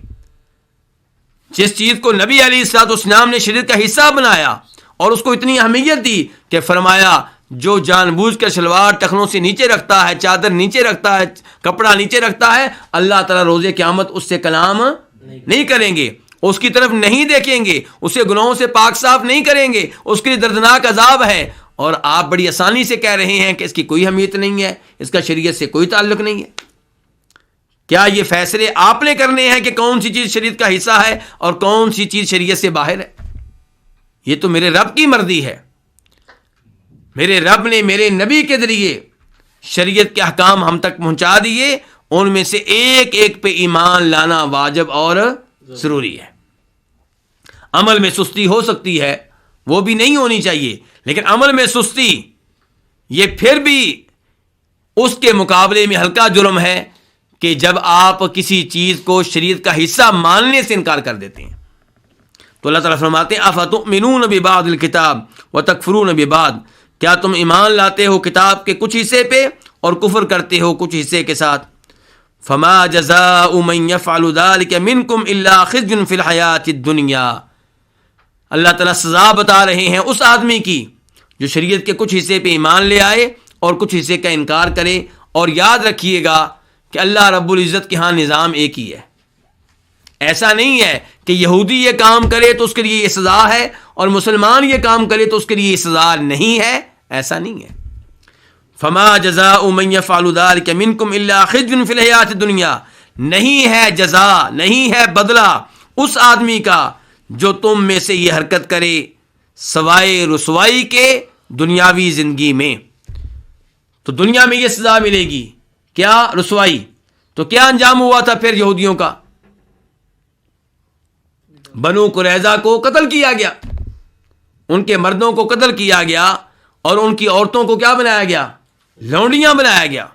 جس چیز کو نبی علیہ الصلوۃ والسلام نے شریعت کا حصہ بنایا اور اس کو اتنی اہمیت دی کہ فرمایا جو جان بوجھ کر شلوار ٹخنوں سے نیچے رکھتا ہے، چادر نیچے رکھتا ہے، کپڑا نیچے رکھتا ہے، اللہ تعالیٰ روز قیامت اس سے کلام نہیں کریں گے، اس کی طرف نہیں دیکھیں گے، اسے گناہوں سے پاک صاف نہیں کریں گے، اس کے لیے دردناک عذاب ہے. اور آپ بڑی آسانی سے کہہ رہے ہیں کہ اس کی کوئی اہمیت نہیں ہے، اس کا شریعت سے کوئی تعلق نہیں ہے. کیا یہ فیصلے آپ نے کرنے ہیں کہ کون سی چیز شریعت کا حصہ ہے اور کون سی چیز شریعت سے باہر ہے؟ یہ تو میرے رب کی مرضی ہے. میرے رب نے میرے نبی کے ذریعے شریعت کے احکام ہم تک پہنچا دیے، ان میں سے ایک ایک پہ ایمان لانا واجب اور ضروری ہے. عمل میں سستی ہو سکتی ہے، وہ بھی نہیں ہونی چاہیے، لیکن عمل میں سستی یہ پھر بھی اس کے مقابلے میں ہلکا جرم ہے کہ جب آپ کسی چیز کو شریعت کا حصہ ماننے سے انکار کر دیتے ہیں. تو اللہ تعالیٰ فرماتے ہیں افتؤمنون ببعض الکتاب وتکفرون ببعض، کیا تم ایمان لاتے ہو کتاب کے کچھ حصے پہ اور کفر کرتے ہو کچھ حصے کے ساتھ. فما جزاء من يفعل ذلك منكم الا خزي في الحیاۃ الدنیا، اللہ تعالیٰ سزا بتا رہے ہیں اس آدمی کی جو شریعت کے کچھ حصے پہ ایمان لے آئے اور کچھ حصے کا انکار کرے. اور یاد رکھیے گا کہ اللہ رب العزت کے ہاں نظام ایک ہی ہے. ایسا نہیں ہے کہ یہودی یہ کام کرے تو اس کے لیے یہ سزا ہے اور مسلمان یہ کام کرے تو اس کے لیے یہ سزا نہیں ہے، ایسا نہیں ہے. فما جزاء من يفعل ذلك منكم الا خزي في الحیاۃ الدنیا، نہیں ہے جزا، نہیں ہے بدلہ اس آدمی کا جو تم میں سے یہ حرکت کرے سوائے رسوائی کے دنیاوی زندگی میں. تو دنیا میں یہ سزا ملے گی کیا رسوائی. تو کیا انجام ہوا تھا پھر یہودیوں کا؟ بنو قریظہ کو قتل کیا گیا، ان کے مردوں کو قتل کیا گیا اور ان کی عورتوں کو کیا بنایا گیا؟ لونڈیاں بنایا گیا.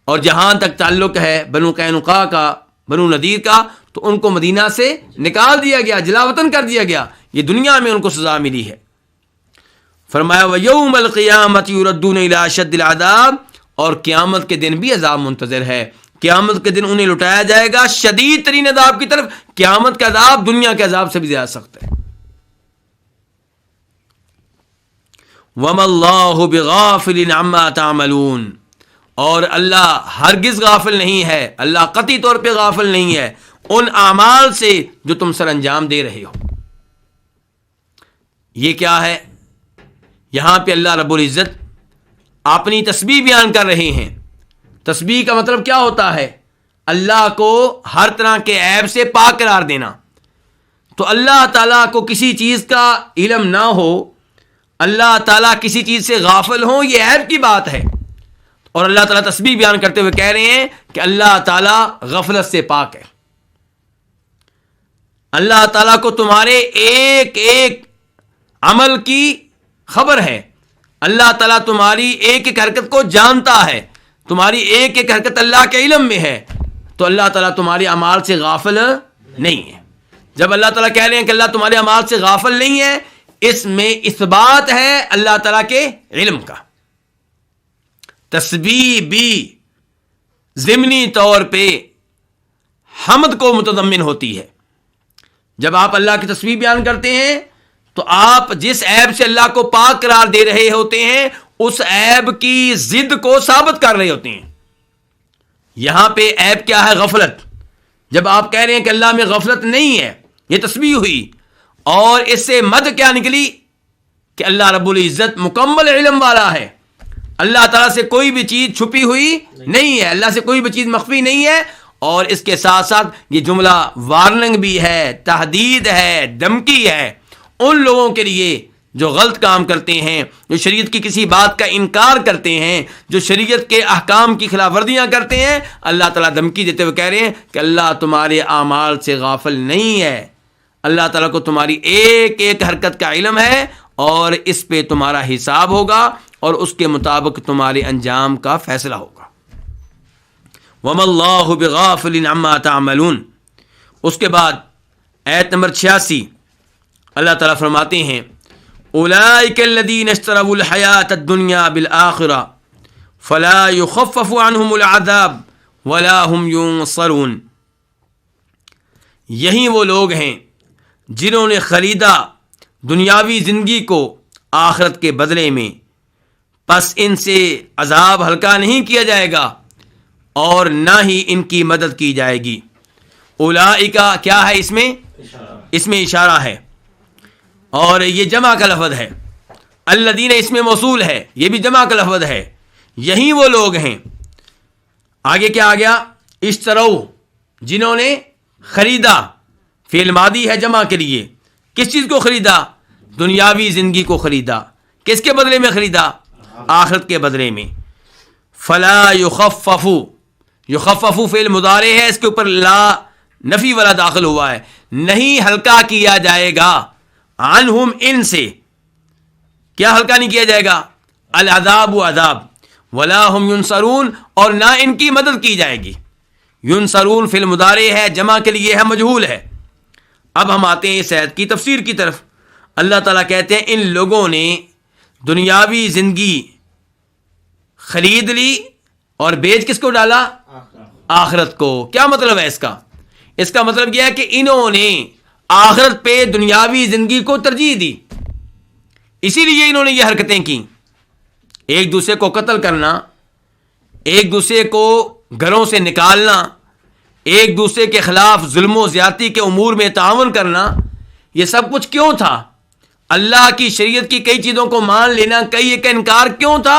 اور جہاں تک تعلق ہے بنو قینقاع کا، بنو نذیر کا، تو ان کو مدینہ سے نکال دیا گیا، جلا وطن کر دیا گیا. یہ دنیا میں ان کو سزا ملی ہے. فرمایا وَيَوْمَ الْقِيَامَةِ يُرَدُّونَ إِلَىٰ أَشَدِّ الْعَذَابِ، اور قیامت کے دن بھی عذاب منتظر ہے. قیامت کے دن انہیں لٹایا جائے گا شدید ترین عذاب کی طرف. قیامت کا عذاب دنیا کے عذاب سے بھی زیادہ سخت ہے. وَمَا اللَّهُ بِغَافِلٍ عَمَّا تَعْمَلُونَ، اور اللہ ہرگز غافل نہیں ہے، اللہ قطعی طور پہ غافل نہیں ہے ان اعمال سے جو تم سر انجام دے رہے ہو. یہ کیا ہے؟ یہاں پہ اللہ رب العزت اپنی تسبیح بیان کر رہے ہیں. تسبیح کا مطلب کیا ہوتا ہے؟ اللہ کو ہر طرح کے عیب سے پاک قرار دینا. تو اللہ تعالیٰ کو کسی چیز کا علم نہ ہو، اللہ تعالیٰ کسی چیز سے غافل ہو، یہ عیب کی بات ہے. اور اللہ تعالیٰ تسبیح بیان کرتے ہوئے کہہ رہے ہیں کہ اللہ تعالیٰ غفلت سے پاک ہے. اللہ تعالیٰ کو تمہارے ایک ایک عمل کی خبر ہے. اللہ تعالیٰ تمہاری ایک ایک حرکت کو جانتا ہے، تمہاری ایک ایک حرکت اللہ کے علم میں ہے. تو اللہ تعالیٰ تمہارے اعمال سے غافل نہیں ہے. جب اللہ تعالیٰ کہہ رہے ہیں کہ اللہ تمہارے اعمال سے غافل نہیں ہے، اس میں اثبات ہے اللہ تعالیٰ کے علم کا. تسبیح بھی ضمنی طور پہ حمد کو متضمن ہوتی ہے. جب آپ اللہ کی تسبیح بیان کرتے ہیں تو آپ جس عیب سے اللہ کو پاک قرار دے رہے ہوتے ہیں اس عیب کی ضد کو ثابت کر رہے ہوتے ہیں. یہاں پہ عیب کیا ہے؟ غفلت. جب آپ کہہ رہے ہیں کہ اللہ میں غفلت نہیں ہے، یہ تسبیح ہوئی. اور اس سے مد کیا نکلی؟ کہ اللہ رب العزت مکمل علم والا ہے. اللہ تعالیٰ سے کوئی بھی چیز چھپی ہوئی نہیں ہے، اللہ سے کوئی بھی چیز مخفی نہیں ہے. اور اس کے ساتھ ساتھ یہ جملہ وارننگ بھی ہے، تحدید ہے، دھمکی ہے ان لوگوں کے لیے جو غلط کام کرتے ہیں، جو شریعت کی کسی بات کا انکار کرتے ہیں، جو شریعت کے احکام کی خلاف ورزیاں کرتے ہیں. اللہ تعالیٰ دھمکی دیتے ہوئے کہہ رہے ہیں کہ اللہ تمہارے اعمال سے غافل نہیں ہے. اللہ تعالیٰ کو تمہاری ایک ایک حرکت کا علم ہے اور اس پہ تمہارا حساب ہوگا اور اس کے مطابق تمہارے انجام کا فیصلہ ہوگا. وَمَا اللَّهُ بِغَافِلٍ عَمَّا تَعْمَلُونَ. اس کے بعد آیت نمبر 86 اللہ تعالیٰ فرماتے ہیں أُولَٰئِكَ الَّذِينَ اشْتَرَوُا الْحَيَاةَ الدُّنْيَا بِالْآخِرَةِ فَلَا يُخَفَّفُ عَنْهُمُ الْعَذَابُ وَلَا هُمْ يُنصَرُونَ. یہی وہ لوگ ہیں جنہوں نے خریدا دنیاوی زندگی کو آخرت کے بدلے میں، پس ان سے عذاب ہلکا نہیں کیا جائے گا اور نہ ہی ان کی مدد کی جائے گی. اولئک کیا ہے؟ اس میں اشارہ ہے اور یہ جمع کا لفظ ہے. الذین اس میں موصول ہے، یہ بھی جمع کا لفظ ہے. یہی وہ لوگ ہیں. آگے کیا آ گیا؟ اشترو، جنہوں نے خریدا. فعل ماضی ہے جمع کے لیے. کس چیز کو خریدا؟ دنیاوی زندگی کو خریدا. کس کے بدلے میں خریدا؟ آخرت کے بدلے میں. فلا یخفف، یخفف فعل مضارع ہے، اس کے اوپر لا نفی والا داخل ہوا ہے. نہیں ہلکا کیا جائے گا عنہم، ان سے. کیا ہلکا نہیں کیا جائے گا؟ العذاب و عذاب. ولا ہم ینصرون، اور نہ ان کی مدد کی جائے گی. ینصرون فعل مضارع ہے، جمع کے لیے ہے، مجہول ہے. اب ہم آتے ہیں اس آیت کی تفسیر کی طرف. اللہ تعالیٰ کہتے ہیں ان لوگوں نے دنیاوی زندگی خرید لی اور بیچ کس کو ڈالا؟ آخرت کو. کیا مطلب ہے اس کا؟ اس کا مطلب یہ ہے کہ انہوں نے آخرت پہ دنیاوی زندگی کو ترجیح دی، اسی لیے انہوں نے یہ حرکتیں کی. ایک دوسرے کو قتل کرنا، ایک دوسرے کو گھروں سے نکالنا، ایک دوسرے کے خلاف ظلم و زیادتی کے امور میں تعاون کرنا، یہ سب کچھ کیوں تھا؟ اللہ کی شریعت کی کئی چیزوں کو مان لینا، کئی ایک انکار کیوں تھا؟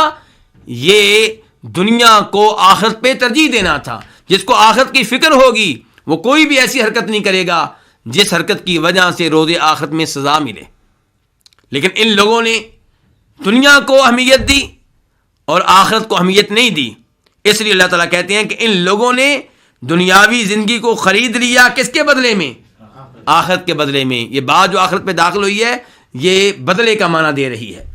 یہ دنیا کو آخرت پہ ترجیح دینا تھا. جس کو آخرت کی فکر ہوگی وہ کوئی بھی ایسی حرکت نہیں کرے گا جس حرکت کی وجہ سے روز آخرت میں سزا ملے. لیکن ان لوگوں نے دنیا کو اہمیت دی اور آخرت کو اہمیت نہیں دی. اس لیے اللہ تعالیٰ کہتے ہیں کہ ان لوگوں نے دنیاوی زندگی کو خرید لیا کس کے بدلے میں؟ آخرت کے بدلے میں. یہ بات جو آخرت پہ داخل ہوئی ہے یہ بدلے کا معنی دے رہی ہے.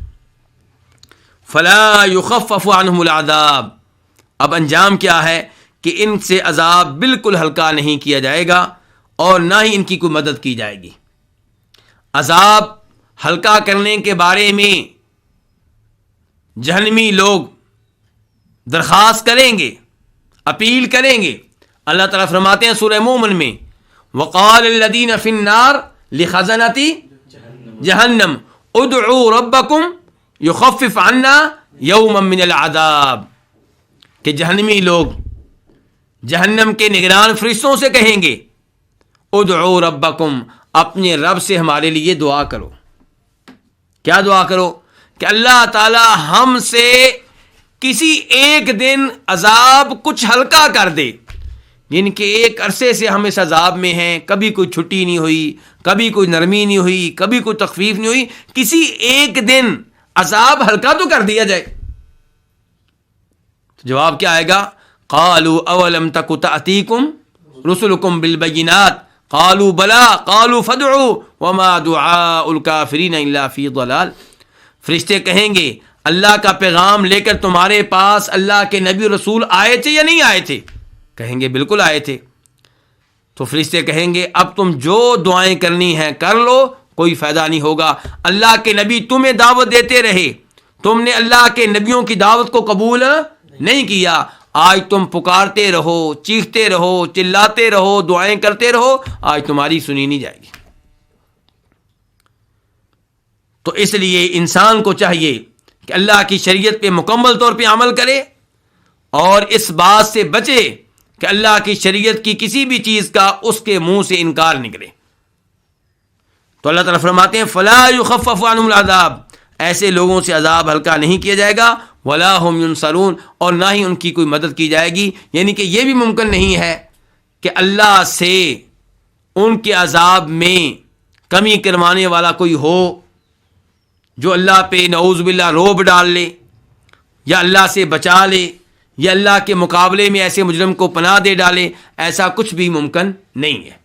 فلا یخفف عنہم العذاب. اب انجام کیا ہے کہ ان سے عذاب بالکل ہلکا نہیں کیا جائے گا اور نہ ہی ان کی کوئی مدد کی جائے گی. عذاب ہلکا کرنے کے بارے میں جہنمی لوگ درخواست کریں گے, اپیل کریں گے. اللہ تعالیٰ فرماتے ہیں سورہ مومن میں وقال الذین فی النار لخزنۃ جہنم ادعوا ربکم یخفف عنا یوما من العذاب, کہ جہنمی لوگ جہنم کے نگران فرشتوں سے کہیں گے ادعوا ربکم, اپنے رب سے ہمارے لیے دعا کرو. کیا دعا کرو؟ کہ اللہ تعالی ہم سے کسی ایک دن عذاب کچھ ہلکا کر دے. یعنی کہ ایک عرصے سے ہم اس عذاب میں ہیں, کبھی کوئی چھٹی نہیں ہوئی, کبھی کوئی نرمی نہیں ہوئی, کبھی کوئی تخفیف نہیں ہوئی, کسی ایک دن عذاب ہلکا تو کر دیا جائے. جواب کیا آئے گا؟ قالوا اولم تک تأتیکم رسلکم بالبینات قالوا بلا قالوا فادعوا وما دعاء الکافرین الا فی ضلال. فرشتے کہیں گے اللہ کا پیغام لے کر تمہارے پاس اللہ کے نبی رسول آئے تھے یا نہیں آئے تھے؟ کہیں گے بالکل آئے تھے. تو فرشتے کہیں گے اب تم جو دعائیں کرنی ہیں کر لو, کوئی فائدہ نہیں ہوگا. اللہ کے نبی تمہیں دعوت دیتے رہے, تم نے اللہ کے نبیوں کی دعوت کو قبول نہیں کیا. آج تم پکارتے رہو, چیختے رہو, چلاتے رہو, دعائیں کرتے رہو, آج تمہاری سنی نہیں جائے گی. تو اس لیے انسان کو چاہیے کہ اللہ کی شریعت پہ مکمل طور پہ عمل کرے اور اس بات سے بچے کہ اللہ کی شریعت کی کسی بھی چیز کا اس کے منہ سے انکار نکلے. تو اللہ تعالیٰ فرماتے ہیں فلا یخفف عنہم العذاب, ایسے لوگوں سے عذاب ہلکا نہیں کیا جائے گا. ولا هم ینصرون, اور نہ ہی ان کی کوئی مدد کی جائے گی. یعنی کہ یہ بھی ممکن نہیں ہے کہ اللہ سے ان کے عذاب میں کمی کروانے والا کوئی ہو جو اللہ پہ نعوذ باللہ روب ڈال لے یا اللہ سے بچا لے یا اللہ کے مقابلے میں ایسے مجرم کو پناہ دے ڈالے. ایسا کچھ بھی ممکن نہیں ہے.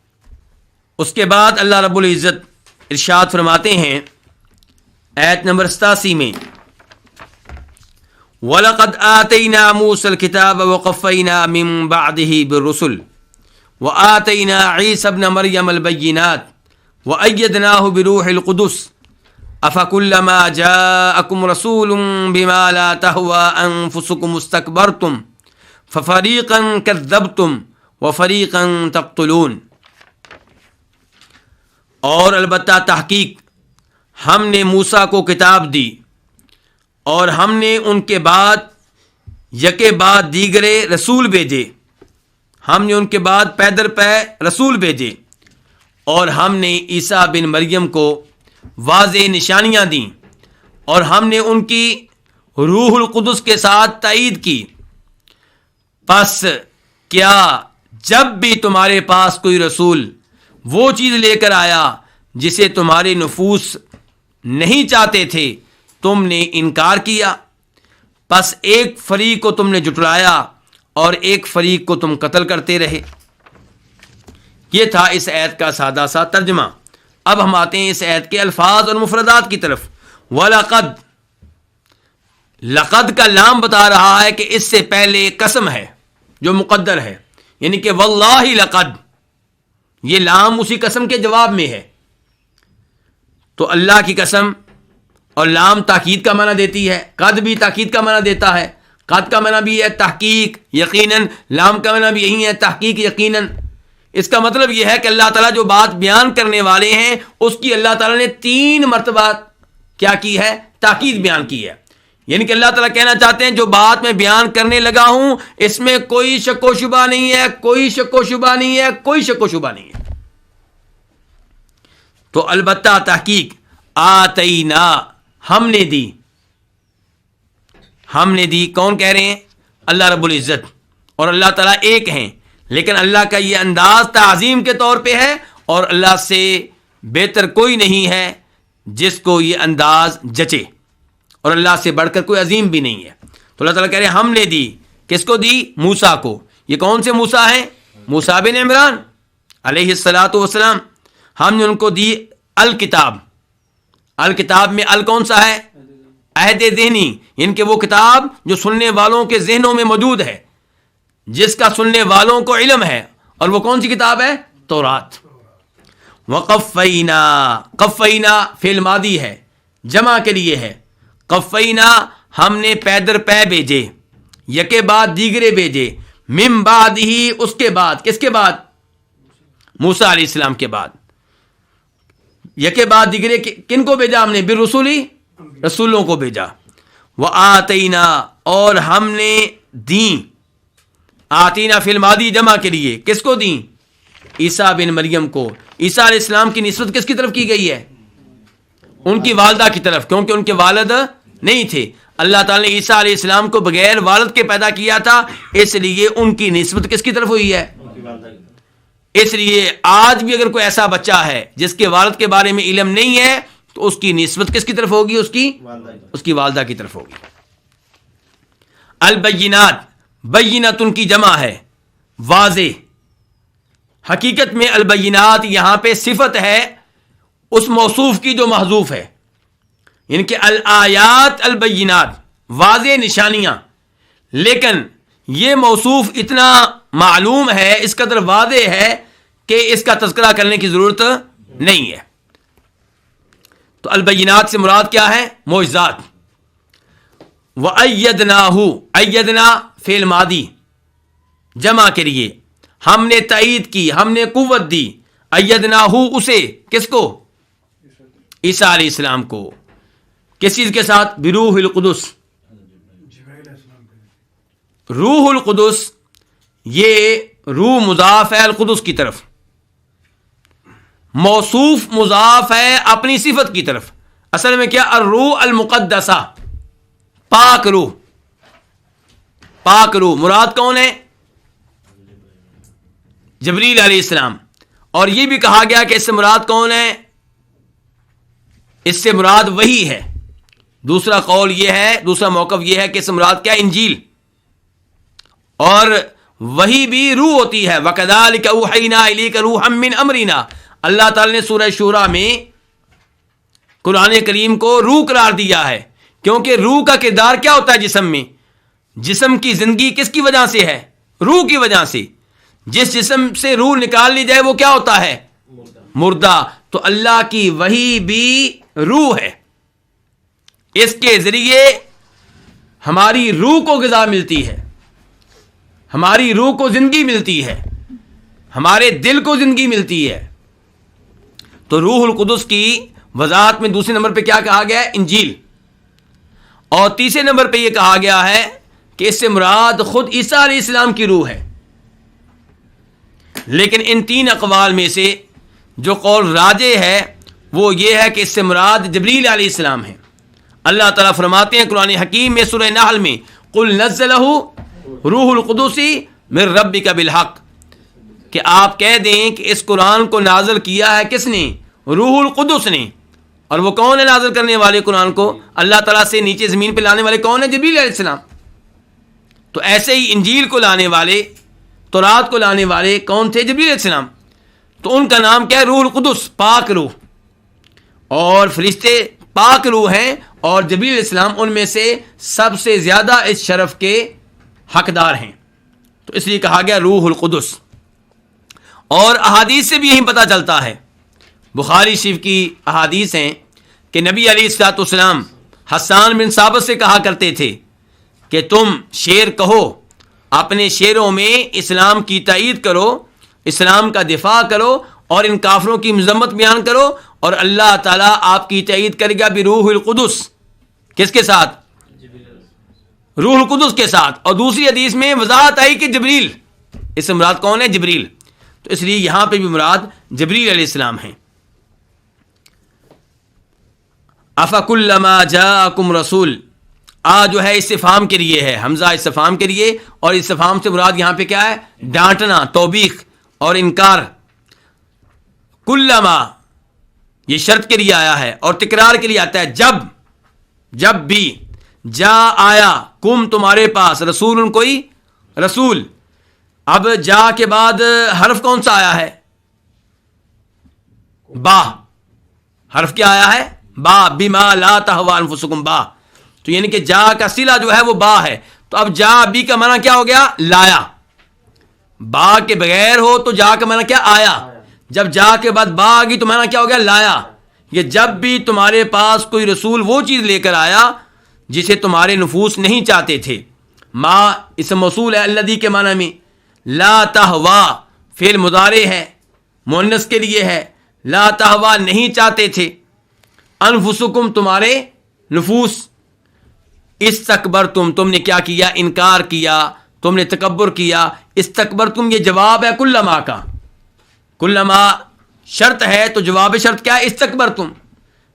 اس کے بعد اللہ رب العزت ارشاد فرماتے ہیں آیت نمبر 87 میں وَلَقَدْ آتَيْنَا مُوسَى الْكِتَابَ وَقَفَّيْنَا مِن بَعْدِهِ بِالرُّسُلِ وَآتَيْنَا عِيسَى ابْنَ مَرْيَمَ الْبَيِّنَاتِ وَأَيَّدْنَاهُ بِرُوحِ الْقُدُسِ أَفَكُلَّمَا جَاءَكُمْ رَسُولٌ بِمَا لَا تَهْوَىٰ أَنفُسُكُمُ اسْتَكْبَرْتُمْ فَفَرِيقًا كَذَّبْتُمْ وَفَرِيقًا تَقْتُلُونَ. اور البتہ تحقیق ہم نے موسیٰ کو کتاب دی اور ہم نے ان کے بعد یکے بعد دیگرے رسول بھیجے. ہم نے ان کے بعد پے در پے رسول بھیجے اور ہم نے عیسیٰ بن مریم کو واضح نشانیاں دیں اور ہم نے ان کی روح القدس کے ساتھ تائید کی. پس کیا جب بھی تمہارے پاس کوئی رسول وہ چیز لے کر آیا جسے تمہارے نفوس نہیں چاہتے تھے تم نے انکار کیا؟ پس ایک فریق کو تم نے جھٹلایا اور ایک فریق کو تم قتل کرتے رہے. یہ تھا اس آیت کا سادہ سا ترجمہ. اب ہم آتے ہیں اس آیت کے الفاظ اور مفردات کی طرف. وَلَقَدْ, لقد کا لام بتا رہا ہے کہ اس سے پہلے قسم ہے جو مقدر ہے, یعنی کہ واللہ لقد, یہ لام اسی قسم کے جواب میں ہے. تو اللہ کی قسم, اور لام تاکید کا معنی دیتی ہے, قد بھی تاکید کا معنی دیتا ہے. قد کا معنی بھی ہے تحقیق یقیناً, لام کا معنی بھی یہی ہے تحقیق یقیناً. اس کا مطلب یہ ہے کہ اللہ تعالیٰ جو بات بیان کرنے والے ہیں اس کی اللہ تعالیٰ نے 3 مرتبہ کیا کی ہے؟ تاکید بیان کی ہے. یعنی کہ اللہ تعالیٰ کہنا چاہتے ہیں جو بات میں بیان کرنے لگا ہوں اس میں کوئی شک و شبہ نہیں ہے, کوئی شک و شبہ نہیں ہے, کوئی شک و شبہ نہیں ہے. تو البتہ تحقیق آتینا, ہم نے دی, ہم نے دی. کون کہہ رہے ہیں؟ اللہ رب العزت. اور اللہ تعالیٰ ایک ہیں, لیکن اللہ کا یہ انداز تعظیم کے طور پہ ہے اور اللہ سے بہتر کوئی نہیں ہے جس کو یہ انداز جچے, اور اللہ سے بڑھ کر کوئی عظیم بھی نہیں ہے. تو اللہ تعالیٰ کہہ رہے ہیں ہم نے دی, کس کو دی؟ موسیٰ کو. یہ کون سے موسیٰ ہیں؟ موسیٰ بن عمران علیہ الصلاۃ والسلام. ہم نے ان کو دی الکتاب. الکتاب میں ال کون سا ہے؟ عہد ذہنی، ان کے وہ کتاب جو سننے والوں کے ذہنوں میں موجود ہے، جس کا سننے والوں کو علم ہے. اور وہ کون سی کتاب ہے؟ تورات. وقفینا، قفینا فعل ماضی ہے، جمع کے لیے ہے. قفینا ہم نے پے در پے بھیجے، یکے بعد دیگرے بھیجے. من بعد ہی اس کے بعد، کس کے بعد؟ موسیٰ علیہ السلام کے بعد. یکے بعد دیگرے کن کو بھیجا ہم نے؟ بالرسولی، رسولوں کو بھیجا. وآتینا اور ہم نے دیں. آتینا فی الماضی جمع کے لیے، کس کو دیں؟ عیسیٰ بن مریم کو. عیسیٰ علیہ السلام کی نسبت کس کی طرف کی گئی ہے؟ ان کی والدہ کی طرف، کیونکہ ان کے والد نہیں تھے. اللہ تعالیٰ نے عیسیٰ علیہ السلام کو بغیر والد کے پیدا کیا تھا، اس لیے ان کی نسبت کس کی طرف ہوئی ہے؟ اس لیے آج بھی اگر کوئی ایسا بچہ ہے جس کے والد کے بارے میں علم نہیں ہے تو اس کی نسبت کس کی طرف ہوگی؟ اس کی والدہ کی طرف ہوگی. البینات، بینت ان کی جمع ہے، واضح. حقیقت میں البینات یہاں پہ صفت ہے اس موصوف کی جو محذوف ہے، ان کے الآیات البینات، واضح نشانیاں. لیکن یہ موصوف اتنا معلوم ہے، اس قدر واضح ہے کہ اس کا تذکرہ کرنے کی ضرورت نہیں ہے. تو البینات سے مراد کیا ہے؟ معجزات. وَأَيَّدْنَاهُ، ایدنا فعل ماضی جمع کے لیے، ہم نے تائید کی، ہم نے قوت دی. ایدناہ اسے، کس کو؟ عیسیٰ علیہ السلام کو. کس چیز کے ساتھ؟ بروح القدس. روح القدس، یہ روح مضاف ہے القدس کی طرف، موصوف مضاف ہے اپنی صفت کی طرف. اصل میں کیا؟ الروح المقدسہ، پاک روح. پاک روح مراد کون ہے؟ جبریل علیہ السلام. اور یہ بھی کہا گیا کہ اس سے مراد کون ہے؟ اس سے مراد وہی ہے. دوسرا قول یہ ہے، دوسرا موقف یہ ہے کہ اس سے مراد کیا؟ انجیل. اور وہی بھی روح ہوتی ہے. وَكَذَلِكَ أُوحَيْنَا إِلَيْكَ رُوحًا مِّنْ أَمْرِنَا. اللہ تعالی نے سورہ شورى میں قرآن کریم کو روح قرار دیا ہے، کیونکہ روح کا کردار کیا ہوتا ہے جسم میں؟ جسم کی زندگی کس کی وجہ سے ہے؟ روح کی وجہ سے. جس جسم سے روح نکال لی جائے وہ کیا ہوتا ہے؟ مردہ. تو اللہ کی وحی بھی روح ہے، اس کے ذریعے ہماری روح کو غذا ملتی ہے، ہماری روح کو زندگی ملتی ہے، ہمارے دل کو زندگی ملتی ہے. تو روح القدس کی وضاحت میں دوسرے نمبر پہ کیا کہا گیا ہے؟ انجیل. اور تیسرے نمبر پہ یہ کہا گیا ہے کہ اس سے مراد خود عیسیٰ علیہ السلام کی روح ہے. لیکن ان تین اقوال میں سے جو قول راجح ہے وہ یہ ہے کہ اس سے مراد جبریل علیہ السلام ہے. اللہ تعالیٰ فرماتے ہیں قرآن حکیم میں سورہ نحل میں، قُلْ نَزَّلَهُ روح القدس من ربک بالحق، کہ آپ کہہ دیں کہ اس قرآن کو نازل کیا ہے کس نے؟ روح القدس نے. اور وہ کون ہے نازل کرنے والے قرآن کو؟ اللہ تعالیٰ سے نیچے زمین پہ لانے والے کون ہیں؟ جبریل علیہ السلام. تو ایسے ہی انجیل کو لانے والے، تورات کو لانے والے کون تھے؟ جبریل علیہ السلام. تو ان کا نام کیا ہے؟ روح القدس، پاک روح. اور فرشتے پاک روح ہیں، اور جبریل علیہ السلام ان میں سے سب سے زیادہ اس شرف کے حقدار ہیں. تو اس لیے کہا گیا روح القدس. اور احادیث سے بھی یہی پتہ چلتا ہے. بخاری شریف کی احادیث ہیں کہ نبی علیہ الصلوۃ والسلام حسان بن ثابت سے کہا کرتے تھے کہ تم شعر کہو، اپنے شعروں میں اسلام کی تائید کرو، اسلام کا دفاع کرو، اور ان کافروں کی مذمت بیان کرو، اور اللہ تعالیٰ آپ کی تائید کرے گا بروح القدس. کس کے ساتھ؟ روح القدس کے ساتھ. اور دوسری حدیث میں وضاحت آئی کہ جبریل، اس سے مراد کون ہے؟ جبریل. تو اس لیے یہاں پہ بھی مراد جبریل علیہ السلام ہیں. افکلما جاءکم رسول، جو ہے استفہام کے لیے ہے، حمزہ استفہام کے لیے. اور استفہام سے مراد یہاں پہ کیا ہے؟ ڈانٹنا، توبیخ اور انکار. کلما یہ شرط کے لیے آیا ہے اور تکرار کے لیے آتا ہے. جب بھی، جا آیا، کم تمہارے پاس، رسول کوئی رسول. اب جا کے بعد حرف کون سا آیا ہے؟ با. حرف کیا آیا ہے؟ با. بما لا تہوا انفسکم با. تو یعنی کہ جا کا صلہ جو ہے وہ با ہے. تو اب جا بی کا معنی کیا ہو گیا؟ لایا. با کے بغیر ہو تو جا کا معنی کیا؟ آیا. جب جا کے بعد با آ گئی تو معنی کیا ہو گیا؟ لایا. یہ جب بھی تمہارے پاس کوئی رسول وہ چیز لے کر آیا جسے تمہارے نفوس نہیں چاہتے تھے. ما اسم موصول ہے الذی کے معنی میں. لا تہوا فعل مضارع ہے, مؤنث کے لیے ہے. لا تہوا نہیں چاہتے تھے. انفسکم تمہارے نفوس. استکبرتم تم نے کیا کیا؟ انکار کیا, تم نے تکبر کیا. استکبرتم یہ جواب ہے کلما کا. کلما شرط ہے تو جواب شرط کیا ہے؟ استکبرتم.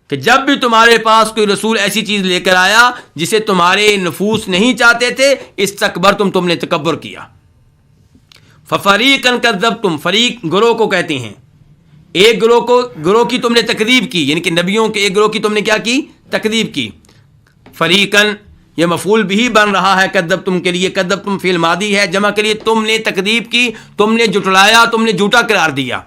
کہ جب بھی تمہارے پاس کوئی رسول ایسی چیز لے کر آیا جسے تمہارے نفوس نہیں چاہتے تھے, استکبرتم تم نے تکبر کیا. ففریقا کذبتم, فریق گروہ کو کہتے ہیں. ایک گروہ کی تم نے تکذیب کی, یعنی کہ نبیوں کے ایک گروہ کی تم نے کیا کی؟ تکذیب کی. فریقاً یہ مفعول بھی بن رہا ہے کذبتم کے لیے. کذبتم فعل ماضی ہے, جمع کے لیے تم نے تکذیب کی, تم نے جھٹلایا, تم نے جھوٹا قرار دیا.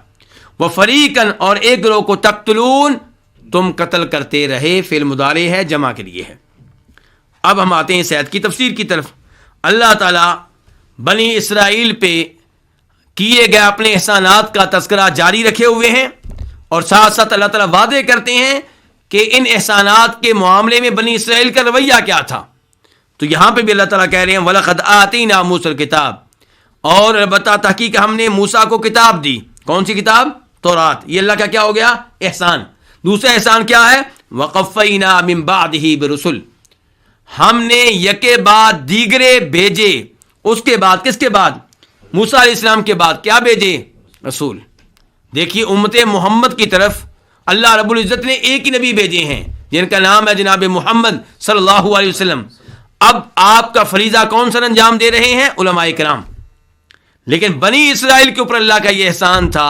وفریقاً اور ایک گروہ کو تقتلون تم قتل کرتے رہے, فعل مضارع ہے, جمع کے لیے ہے. اب ہم آتے ہیں اس آیت کی تفسیر کی طرف. اللہ تعالیٰ بنی اسرائیل پہ کیے گئے اپنے احسانات کا تذکرہ جاری رکھے ہوئے ہیں, اور ساتھ ساتھ اللہ تعالیٰ وعدے کرتے ہیں کہ ان احسانات کے معاملے میں بنی اسرائیل کا رویہ کیا تھا. تو یہاں پہ بھی اللہ تعالیٰ کہہ رہے ہیں وَلَقَدْ آتَيْنَا مُوسَى الْكِتَابَ, اور البتہ تحقیق ہم نے موسیٰ کو کتاب دی. کون سی کتاب؟ تورات. یہ اللہ کا کیا ہو گیا؟ احسان. دوسرا احسان کیا ہے؟ وَقَفَّيْنَا مِن بَعْدِهِ بِرُسُلٍ, ہم نے یکے بعد دیگرے بھیجے. اس کے بعد کس کے بعد؟ موسیٰ علیہ السلام کے بعد کیا بھیجے؟ رسول. دیکھیے امت محمد کی طرف اللہ رب العزت نے ایک ہی نبی بھیجے ہیں جن کا نام ہے جناب محمد صلی اللہ علیہ وسلم. اب آپ کا فریضہ کون سا انجام دے رہے ہیں؟ علماء کرام. لیکن بنی اسرائیل کے اوپر اللہ کا یہ احسان تھا,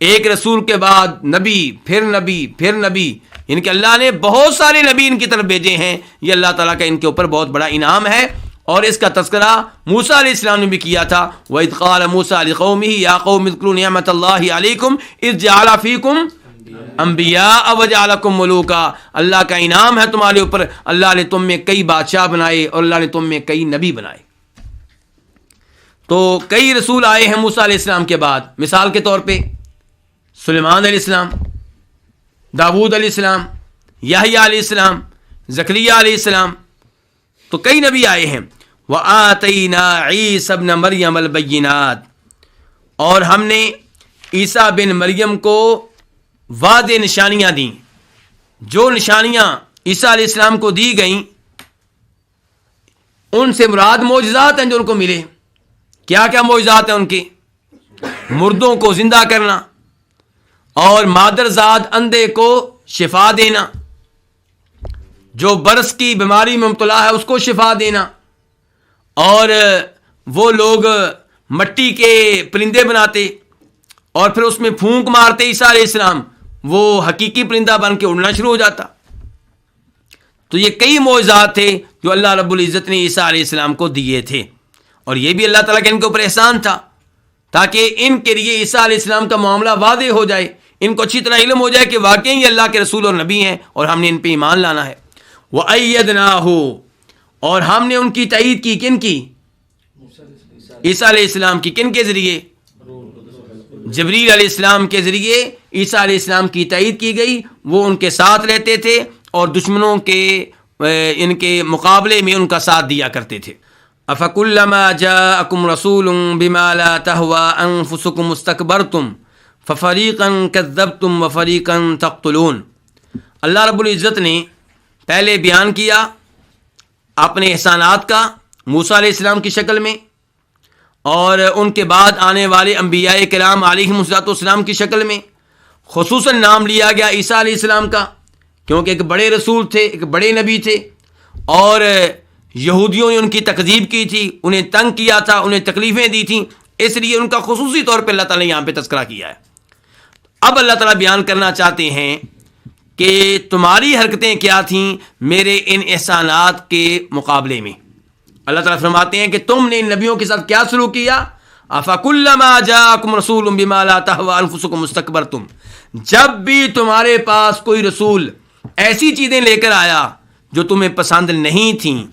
ایک رسول کے بعد نبی, پھر نبی, پھر نبی. ان کے اللہ نے بہت سارے نبی ان کی طرف بھیجے ہیں. یہ اللہ تعالیٰ کا ان کے اوپر بہت بڑا انعام ہے, اور اس کا تذکرہ موسیٰ علیہ السلام نے بھی کیا تھا. وَإِذْ قَالَ مُوسَىٰ لِقَوْمِهِ يَا قَوْمِ اذْكُرُوا نِعْمَةَ اللَّهِ عَلَيْكُمْ إِذْ جَعَلَ فِيكُمْ انبیاء وجعلکم ملوکا. اللہ کا انعام ہے تمہارے اوپر, اللہ نے تم میں کئی بادشاہ بنائے اور اللہ نے تم میں کئی نبی بنائے. تو کئی رسول آئے ہیں موسیٰ علیہ السلام کے بعد. مثال کے طور پہ سلیمان علیہ السلام, داود علیہ السلام, یحییٰ علیہ السلام, زکریا علیہ السلام. تو کئی نبی آئے ہیں. وَآتَيْنَا عِيسَى ابْنَ مَرْيَمَ الْبَيِّنَاتِ, اور ہم نے عیسیٰ بن مریم کو واضح نشانیاں دیں. جو نشانیاں عیسیٰ علیہ السلام کو دی گئیں ان سے مراد معجزات ہیں جو ان کو ملے. کیا کیا معجزات ہیں ان کے؟ مردوں کو زندہ کرنا, اور مادرزاد اندھے کو شفا دینا, جو برس کی بیماری میں مبتلا ہے اس کو شفا دینا, اور وہ لوگ مٹی کے پرندے بناتے اور پھر اس میں پھونک مارتے عیسیٰ علیہ السلام, وہ حقیقی پرندہ بن کے اڑنا شروع ہو جاتا. تو یہ کئی معجزات تھے جو اللہ رب العزت نے عیسیٰ علیہ السلام کو دیے تھے, اور یہ بھی اللہ تعالیٰ کے ان کے اوپر احسان تھا تاکہ ان کے لیے عیسیٰ علیہ السلام کا معاملہ واضح ہو جائے, ان کو اچھی طرح علم ہو جائے کہ واقعی یہ اللہ کے رسول اور نبی ہیں اور ہم نے ان پہ ایمان لانا ہے. وَأَيَّدْنَاهُ, اور ہم نے ان کی تائید کی. کن کی؟ عیسیٰ علیہ السلام کی. کن کے ذریعے؟ جبریل علیہ السلام کے ذریعے عیسیٰ علیہ السلام کی تائید کی گئی. وہ ان کے ساتھ رہتے تھے اور دشمنوں کے ان کے مقابلے میں ان کا ساتھ دیا کرتے تھے. أَفَكُلَّمَا جَاءَكُمْ رَسُولٌ بِمَا لَا تَهْوَىٰ أَنفُسُكُمُ اسْتَكْبَرْتُمْ فَفَرِيقًا كَذَّبْتُمْ وَفَرِيقًا تَقْتُلُونَ. اللہ رب العزت نے پہلے بیان کیا اپنے احسانات کا موسیٰ علیہ السلام کی شکل میں, اور ان کے بعد آنے والے انبیاء کرام علیہم السلام کی شکل میں. خصوصاً نام لیا گیا عیسیٰ علیہ السلام کا کیونکہ ایک بڑے رسول تھے, ایک بڑے نبی تھے, اور یہودیوں نے ان کی تکذیب کی تھی, انہیں تنگ کیا تھا, انہیں تکلیفیں دی تھیں, اس لیے ان کا خصوصی طور پہ اللہ تعالیٰ نے یہاں پہ تذکرہ کیا ہے. اب اللہ تعالیٰ بیان کرنا چاہتے ہیں کہ تمہاری حرکتیں کیا تھیں میرے ان احسانات کے مقابلے میں. اللہ تعالیٰ فرماتے ہیں کہ تم نے ان نبیوں کے ساتھ کیا سلوک کیا؟ افکلما جاءکم رسول بما لا تہوی انفسکم استکبرتم، جب بھی تمہارے پاس کوئی رسول ایسی چیزیں لے کر آیا جو تمہیں پسند نہیں تھیں،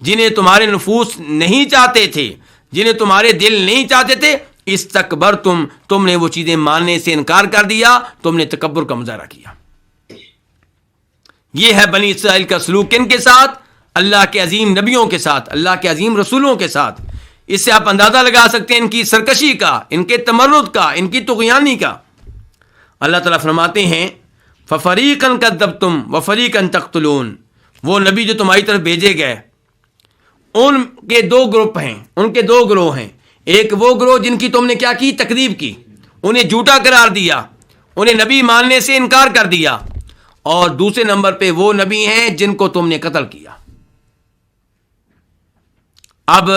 جنہیں تمہارے نفوس نہیں چاہتے تھے، جنہیں تمہارے دل نہیں چاہتے تھے، استکبرتم، تم نے وہ چیزیں ماننے سے انکار کر دیا، تم نے تکبر کا مظاہرہ کیا۔ یہ ہے بنی اسرائیل کا سلوک، کن کے ساتھ؟ اللہ کے عظیم نبیوں کے ساتھ، اللہ کے عظیم رسولوں کے ساتھ۔ اس سے آپ اندازہ لگا سکتے ہیں ان کی سرکشی کا، ان کے تمرد کا، ان کی طغیانی کا۔ اللہ تعالیٰ فرماتے ہیں فَفَرِيقًا كَذَّبْتُمْ وَفَرِيقًا تَقْتُلُونَ، وہ نبی جو تمہاری طرف بھیجے گئے ان کے دو گروپ ہیں، ان کے دو گروہ ہیں۔ ایک وہ گروہ جن کی تم نے کیا کی؟ تکذیب کی، انہیں جھوٹا قرار دیا، انہیں نبی ماننے سے انکار کر دیا، اور دوسرے نمبر پہ وہ نبی ہیں جن کو تم نے قتل کیا۔ اب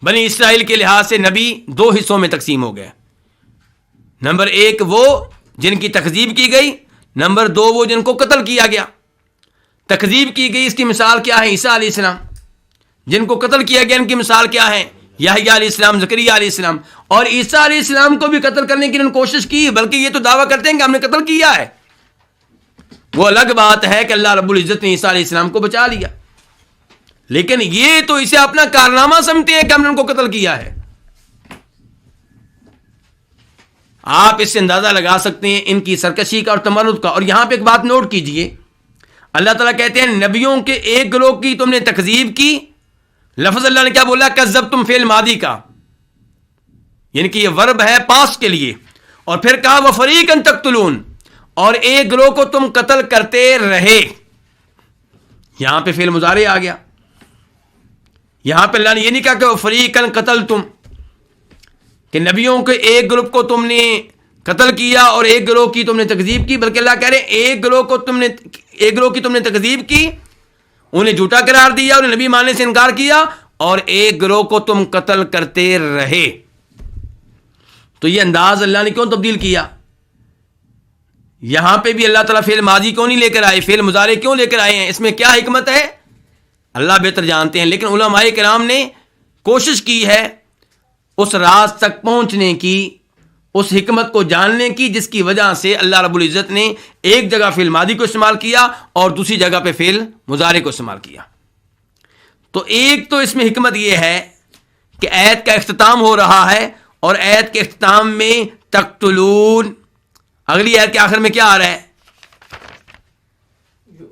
بنی اسرائیل کے لحاظ سے نبی دو حصوں میں تقسیم ہو گئے، نمبر ایک وہ جن کی تکذیب کی گئی، نمبر دو وہ جن کو قتل کیا گیا۔ تکذیب کی گئی، اس کی مثال کیا ہے؟ عیسیٰ علیہ السلام۔ جن کو قتل کیا گیا ان کی مثال کیا ہے؟ یحییٰ علیہ السلام، زکریا علیہ السلام۔ اور عیسیٰ علیہ السلام کو بھی قتل کرنے کی انہوں نے کوشش کی، بلکہ یہ تو دعویٰ کرتے ہیں کہ ہم نے قتل کیا ہے۔ وہ الگ بات ہے کہ اللہ رب العزت نے عیسیٰ علیہ السلام کو بچا لیا، لیکن یہ تو اسے اپنا کارنامہ سمجھتے ہیں کہ ہم نے ان کو قتل کیا ہے۔ آپ اس سے اندازہ لگا سکتے ہیں ان کی سرکشی کا اور تمرد کا۔ اور یہاں پہ ایک بات نوٹ کیجئے، اللہ تعالیٰ کہتے ہیں نبیوں کے ایک گروہ کی تم نے تکذیب کی، لفظ اللہ نے کیا بولا؟ کذبتم فعل ماضی کا، یعنی کہ یہ ورب ہے پاسٹ کے لیے، اور پھر کہا وفریقا تقتلون، اور ایک گروہ کو تم قتل کرتے رہے۔ یہاں پہ فعل مضارع آ گیا، یہاں پہ اللہ نے یہ نہیں کہا کہ وفریقا قتلتم، کہ نبیوں کے ایک گروپ کو تم نے قتل کیا اور ایک گروہ کی تم نے تکذیب کی، بلکہ اللہ کہہ رہے ہیں ایک گروہ کی تم نے تکذیب کی، انہیں جھوٹا قرار دیا، انہیں نبی ماننے سے انکار کیا، اور ایک گروہ کو تم قتل کرتے رہے۔ تو یہ انداز اللہ نے کیوں تبدیل کیا؟ یہاں پہ بھی اللہ تعالیٰ فعل ماضی کیوں نہیں لے کر آئے، فعل مضارع کیوں لے کر آئے ہیں؟ اس میں کیا حکمت ہے اللہ بہتر جانتے ہیں، لیکن علماء کرام نے کوشش کی ہے اس راز تک پہنچنے کی، اس حکمت کو جاننے کی، جس کی وجہ سے اللہ رب العزت نے ایک جگہ فعل ماضی کو استعمال کیا اور دوسری جگہ پہ فعل مضارع کو استعمال کیا۔ تو ایک تو اس میں حکمت یہ ہے کہ آیت کا اختتام ہو رہا ہے، اور آیت کے اختتام میں تقتلون، اگلی آیت کے آخر میں کیا آ رہا ہے؟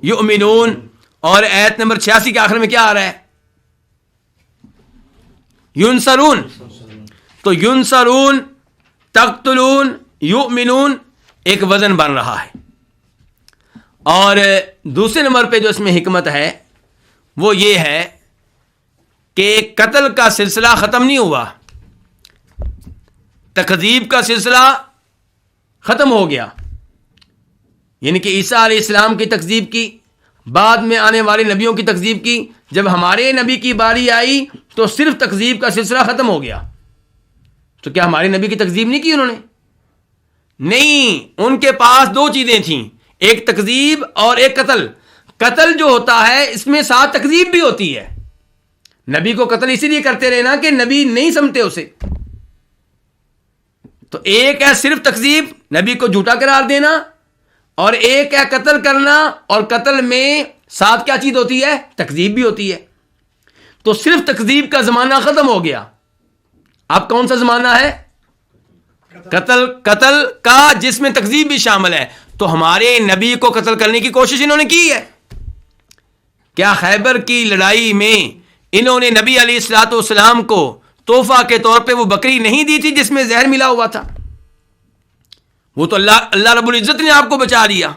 یؤمنون، اور آیت نمبر 86 کے آخر میں کیا آ رہا ہے؟ ینصرون۔ تو ینصرون، تقتلون، یؤمنون، ایک وزن بن رہا ہے۔ اور دوسرے نمبر پہ جو اس میں حکمت ہے وہ یہ ہے کہ قتل کا سلسلہ ختم نہیں ہوا، تکذیب کا سلسلہ ختم ہو گیا، یعنی کہ عیسیٰ علیہ السلام کی تکذیب کی، بعد میں آنے والے نبیوں کی تکذیب کی، جب ہمارے نبی کی باری آئی تو صرف تکذیب کا سلسلہ ختم ہو گیا۔ تو کیا ہمارے نبی کی تکذیب نہیں کی انہوں نے؟ نہیں، ان کے پاس دو چیزیں تھیں، ایک تکذیب اور ایک قتل۔ قتل جو ہوتا ہے اس میں ساتھ تکذیب بھی ہوتی ہے۔ نبی کو قتل اسی لیے کرتے رہے نا کہ نبی نہیں سمجھتے اسے۔ تو ایک ہے صرف تکذیب، نبی کو جھوٹا قرار دینا، اور ایک ہے قتل کرنا، اور قتل میں ساتھ کیا چیز ہوتی ہے؟ تکذیب بھی ہوتی ہے۔ تو صرف تکذیب کا زمانہ ختم ہو گیا، اب کون سا زمانہ ہے؟ قتل کا، جس میں تکذیب بھی شامل ہے۔ تو ہمارے نبی کو قتل کرنے کی کوشش انہوں نے کی ہے۔ کیا خیبر کی لڑائی میں انہوں نے نبی علیہ الصلوۃ والسلام کو تحفہ کے طور پہ وہ بکری نہیں دی تھی جس میں زہر ملا ہوا تھا؟ وہ تو اللہ رب العزت نے آپ کو بچا لیا۔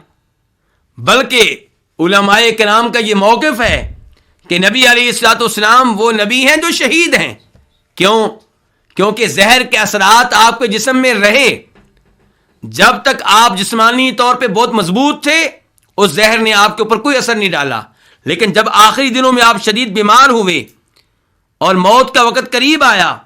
بلکہ علماء کرام کا یہ موقف ہے کہ نبی علیہ الصلوۃ والسلام وہ نبی ہیں جو شہید ہیں۔ کیوں؟ کیونکہ زہر کے اثرات آپ کے جسم میں رہے، جب تک آپ جسمانی طور پہ بہت مضبوط تھے اس زہر نے آپ کے اوپر کوئی اثر نہیں ڈالا، لیکن جب آخری دنوں میں آپ شدید بیمار ہوئے اور موت کا وقت قریب آیا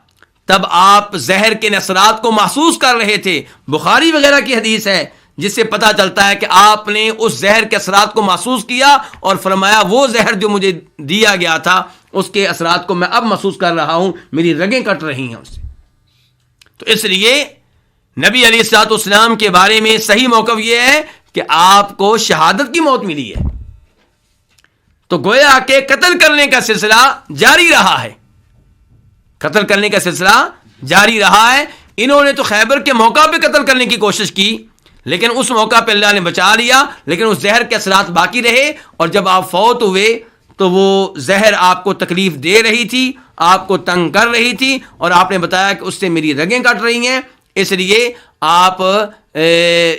تب آپ زہر کے اثرات کو محسوس کر رہے تھے۔ بخاری وغیرہ کی حدیث ہے، جس سے پتہ چلتا ہے کہ آپ نے اس زہر کے اثرات کو محسوس کیا اور فرمایا وہ زہر جو مجھے دیا گیا تھا اس کے اثرات کو میں اب محسوس کر رہا ہوں، میری رگیں کٹ رہی ہیں اس سے۔ تو اس لیے نبی علیہ الصلوۃ والسلام کے بارے میں صحیح موقف یہ ہے کہ آپ کو شہادت کی موت ملی ہے، تو گویا کہ قتل کرنے کا سلسلہ جاری رہا ہے، قتل کرنے کا سلسلہ جاری رہا ہے۔ انہوں نے تو خیبر کے موقع پہ قتل کرنے کی کوشش کی، لیکن اس موقع پہ اللہ نے بچا لیا، لیکن اس زہر کے اثرات باقی رہے، اور جب آپ فوت ہوئے تو وہ زہر آپ کو تکلیف دے رہی تھی، آپ کو تنگ کر رہی تھی، اور آپ نے بتایا کہ اس سے میری رگیں کٹ رہی ہیں، اس لیے آپ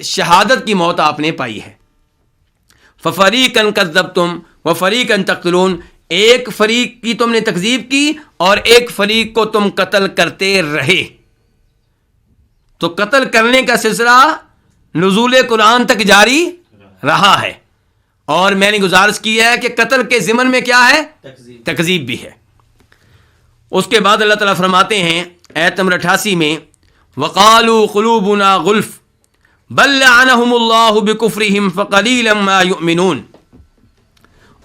شہادت کی موت آپ نے پائی ہے۔ فَفَرِيقًا كَذَّبْتُمْ وَفَرِيقًا تَقْتُلُونَ، ایک فریق کی تم نے تکذیب کی اور ایک فریق کو تم قتل کرتے رہے۔ تو قتل کرنے کا سلسلہ نزول قرآن تک جاری رہا ہے، اور میں نے گزارش کی ہے کہ قتل کے ضمن میں کیا ہے؟ تکذیب بھی ہے۔ اس کے بعد اللہ تعالیٰ فرماتے ہیں آیت نمبر 88 میں، وَقَالُوا قُلُوبُنَا غُلْفٌ بَل لَّعَنَهُمُ اللَّهُ بِكُفْرِهِمْ فَقَلِيلًا مَا يُؤْمِنُونَ،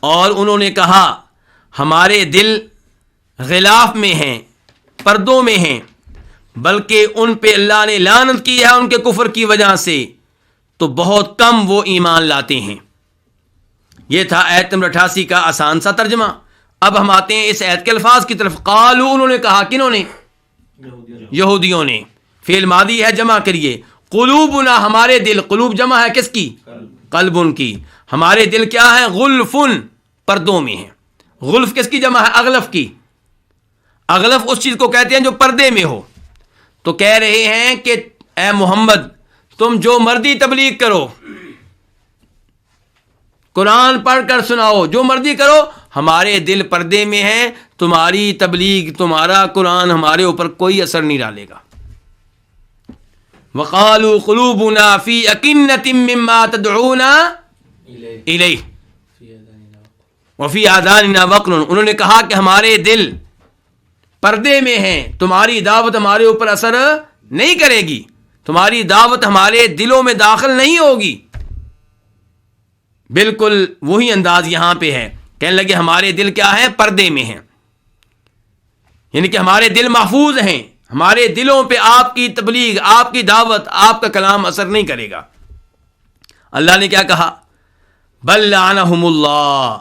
اور انہوں نے کہا ہمارے دل غلاف میں ہیں، پردوں میں ہیں، بلکہ ان پہ اللہ نے لعنت کی ہے ان کے کفر کی وجہ سے، تو بہت کم وہ ایمان لاتے ہیں۔ یہ تھا آیت نمبر 88 کا آسان سا ترجمہ۔ اب ہم آتے ہیں اس آیت کے الفاظ کی طرف۔ قالو، انہوں نے کہا، کنہوں نے؟ یہودیوں نے۔ فعل ماضی ہے، جمع کریے، قلوبنا، ہمارے دل، قلوب جمع ہے کس کی؟ قلبن کی۔ ہمارے دل کیا ہے؟ غلفن، پردوں میں ہیں۔ غلف کس کی جمع ہے؟ اغلف کی۔ اغلف اس چیز کو کہتے ہیں جو پردے میں ہو۔ تو کہہ رہے ہیں کہ اے محمد تم جو مرضی تبلیغ کرو، قرآن پڑھ کر سناؤ، جو مرضی کرو، ہمارے دل پردے میں ہیں، تمہاری تبلیغ، تمہارا قرآن ہمارے اوپر کوئی اثر نہیں ڈالے گا۔ وَقَالُوا قُلُوبُنَا فِي أَكِنَّةٍ مِّمَّا تَدْعُونَا إِلَيْهِ وَفِي آذَانِنَا وَقْرٌ، انہوں نے کہا کہ ہمارے دل پردے میں ہیں، تمہاری دعوت ہمارے اوپر اثر نہیں کرے گی، تمہاری دعوت ہمارے دلوں میں داخل نہیں ہوگی۔ بالکل وہی انداز یہاں پہ ہے، کہنے لگے ہمارے دل کیا ہے؟ پردے میں ہیں، یعنی کہ ہمارے دل محفوظ ہیں، ہمارے دلوں پہ آپ کی تبلیغ، آپ کی دعوت، آپ کا کلام اثر نہیں کرے گا۔ اللہ نے کیا کہا؟ بل لعنہم اللہ،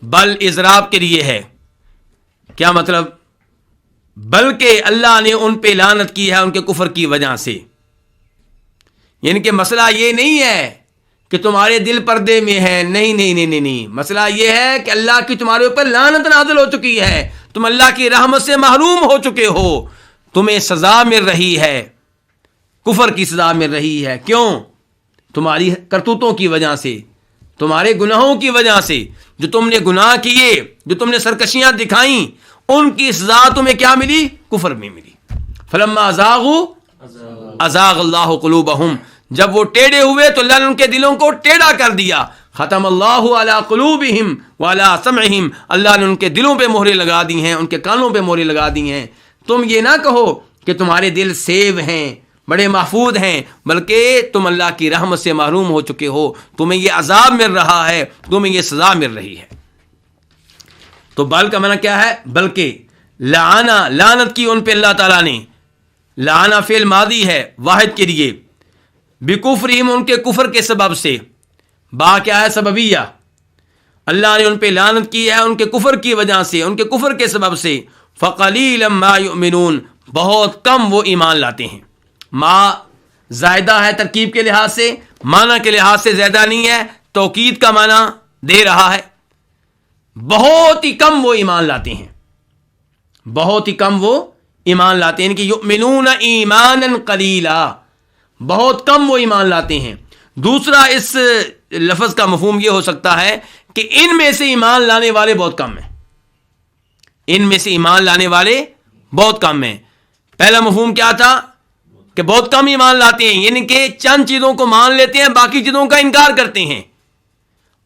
بل اضراب کے لیے ہے، کیا مطلب؟ بلکہ اللہ نے ان پہ لعنت کی ہے ان کے کفر کی وجہ سے۔ یعنی کہ مسئلہ یہ نہیں ہے کہ تمہارے دل پردے میں ہے، نہیں نہیں نہیں نہیں نہیں، مسئلہ یہ ہے کہ اللہ کی تمہارے اوپر لعنت نازل ہو چکی ہے، تم اللہ کی رحمت سے محروم ہو چکے ہو، تمہیں سزا مل رہی ہے، کفر کی سزا مل رہی ہے۔ کیوں؟ تمہاری کرتوتوں کی وجہ سے، تمہارے گناہوں کی وجہ سے، جو تم نے گناہ کیے، جو تم نے سرکشیاں دکھائیں، ان کی سزا تمہیں کیا ملی؟ کفر میں ملی۔ فلما ازاغوا ازاغ اللہ قلوبہم، جب وہ ٹیڑے ہوئے تو اللہ نے ان کے دلوں کو ٹیڑھا کر دیا۔ ختم اللہ علی قلوبہم وعلی سمعہم، اللہ نے ان کے دلوں پہ مہرے لگا دی ہیں، ان کے کانوں پہ مہرے لگا دی ہیں۔ تم یہ نہ کہو کہ تمہارے دل سیو ہیں، بڑے محفوظ ہیں، بلکہ تم اللہ کی رحمت سے محروم ہو چکے ہو، تمہیں یہ عذاب مل رہا ہے، تمہیں یہ سزا مل رہی ہے۔ تو بل کا معنی کیا ہے؟ بلکہ لعنہ، لعنت کی ان پہ اللہ تعالیٰ نے، لعنہ فعل ماضی ہے واحد کے لیے، بکفرہم، ان کے کفر کے سبب سے، با کیا ہے؟ سببیہ، اللہ نے ان پہ لعنت کی ہے ان کے کفر کی وجہ سے، ان کے کفر کے سبب سے۔ فقلیلا ما یؤمنون، بہت کم وہ ایمان لاتے ہیں۔ ما زائدہ ہے ترکیب کے لحاظ سے، معنی کے لحاظ سے زیادہ نہیں ہے، توکید کا معنی دے رہا ہے۔ بہت ہی کم وہ ایمان لاتے ہیں، بہت ہی کم وہ ایمان لاتے ہیں، یعنی کہ یؤمنون ایمانا قلیلا، بہت کم وہ ایمان لاتے ہیں۔ دوسرا اس لفظ کا مفہوم یہ ہو سکتا ہے کہ ان میں سے ایمان لانے والے بہت کم ہیں، ان میں سے ایمان لانے والے بہت کم ہیں۔ پہلا مفہوم کیا تھا؟ کہ بہت کم ایمان لاتے ہیں، یعنی کہ چند چیزوں کو مان لیتے ہیں، باقی چیزوں کا انکار کرتے ہیں۔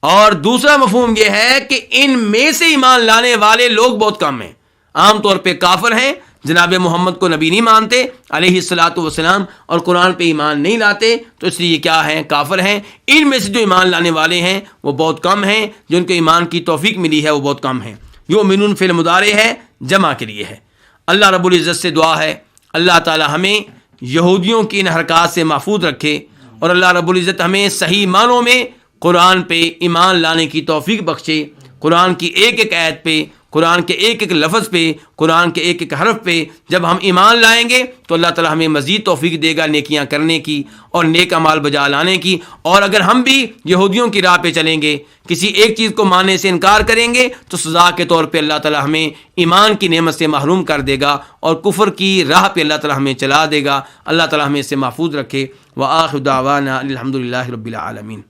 اور دوسرا مفہوم یہ ہے کہ ان میں سے ایمان لانے والے لوگ بہت کم ہیں، عام طور پہ کافر ہیں جناب محمد کو نبی نہیں مانتے علیہ الصلاۃ والسلام اور قرآن پہ ایمان نہیں لاتے تو اس لیے یہ کیا ہیں؟ کافر ہیں۔ ان میں سے جو ایمان لانے والے ہیں وہ بہت کم ہیں، جو ان کو ایمان کی توفیق ملی ہے وہ بہت کم ہیں۔ یؤمنون فعل مضارع ہے، جمع کے لیے ہے۔ اللہ رب العزت سے دعا ہے اللہ تعالی ہمیں یہودیوں کی ان حرکات سے محفوظ رکھے، اور اللہ رب العزت ہمیں صحیح معنوں میں قرآن پہ ایمان لانے کی توفیق بخشے، قرآن کی ایک ایک آیت پہ، قرآن کے ایک ایک لفظ پہ، قرآن کے ایک ایک حرف پہ جب ہم ایمان لائیں گے تو اللہ تعالی ہمیں مزید توفیق دے گا نیکیاں کرنے کی اور نیک اعمال بجا لانے کی۔ اور اگر ہم بھی یہودیوں کی راہ پہ چلیں گے، کسی ایک چیز کو ماننے سے انکار کریں گے، تو سزا کے طور پہ اللہ تعالی ہمیں ایمان کی نعمت سے محروم کر دے گا اور کفر کی راہ پہ اللہ تعالی ہمیں چلا دے گا۔ اللہ تعالی ہمیں اس سے محفوظ رکھے۔ وآخر دعوانا الحمد للہ رب العالمین۔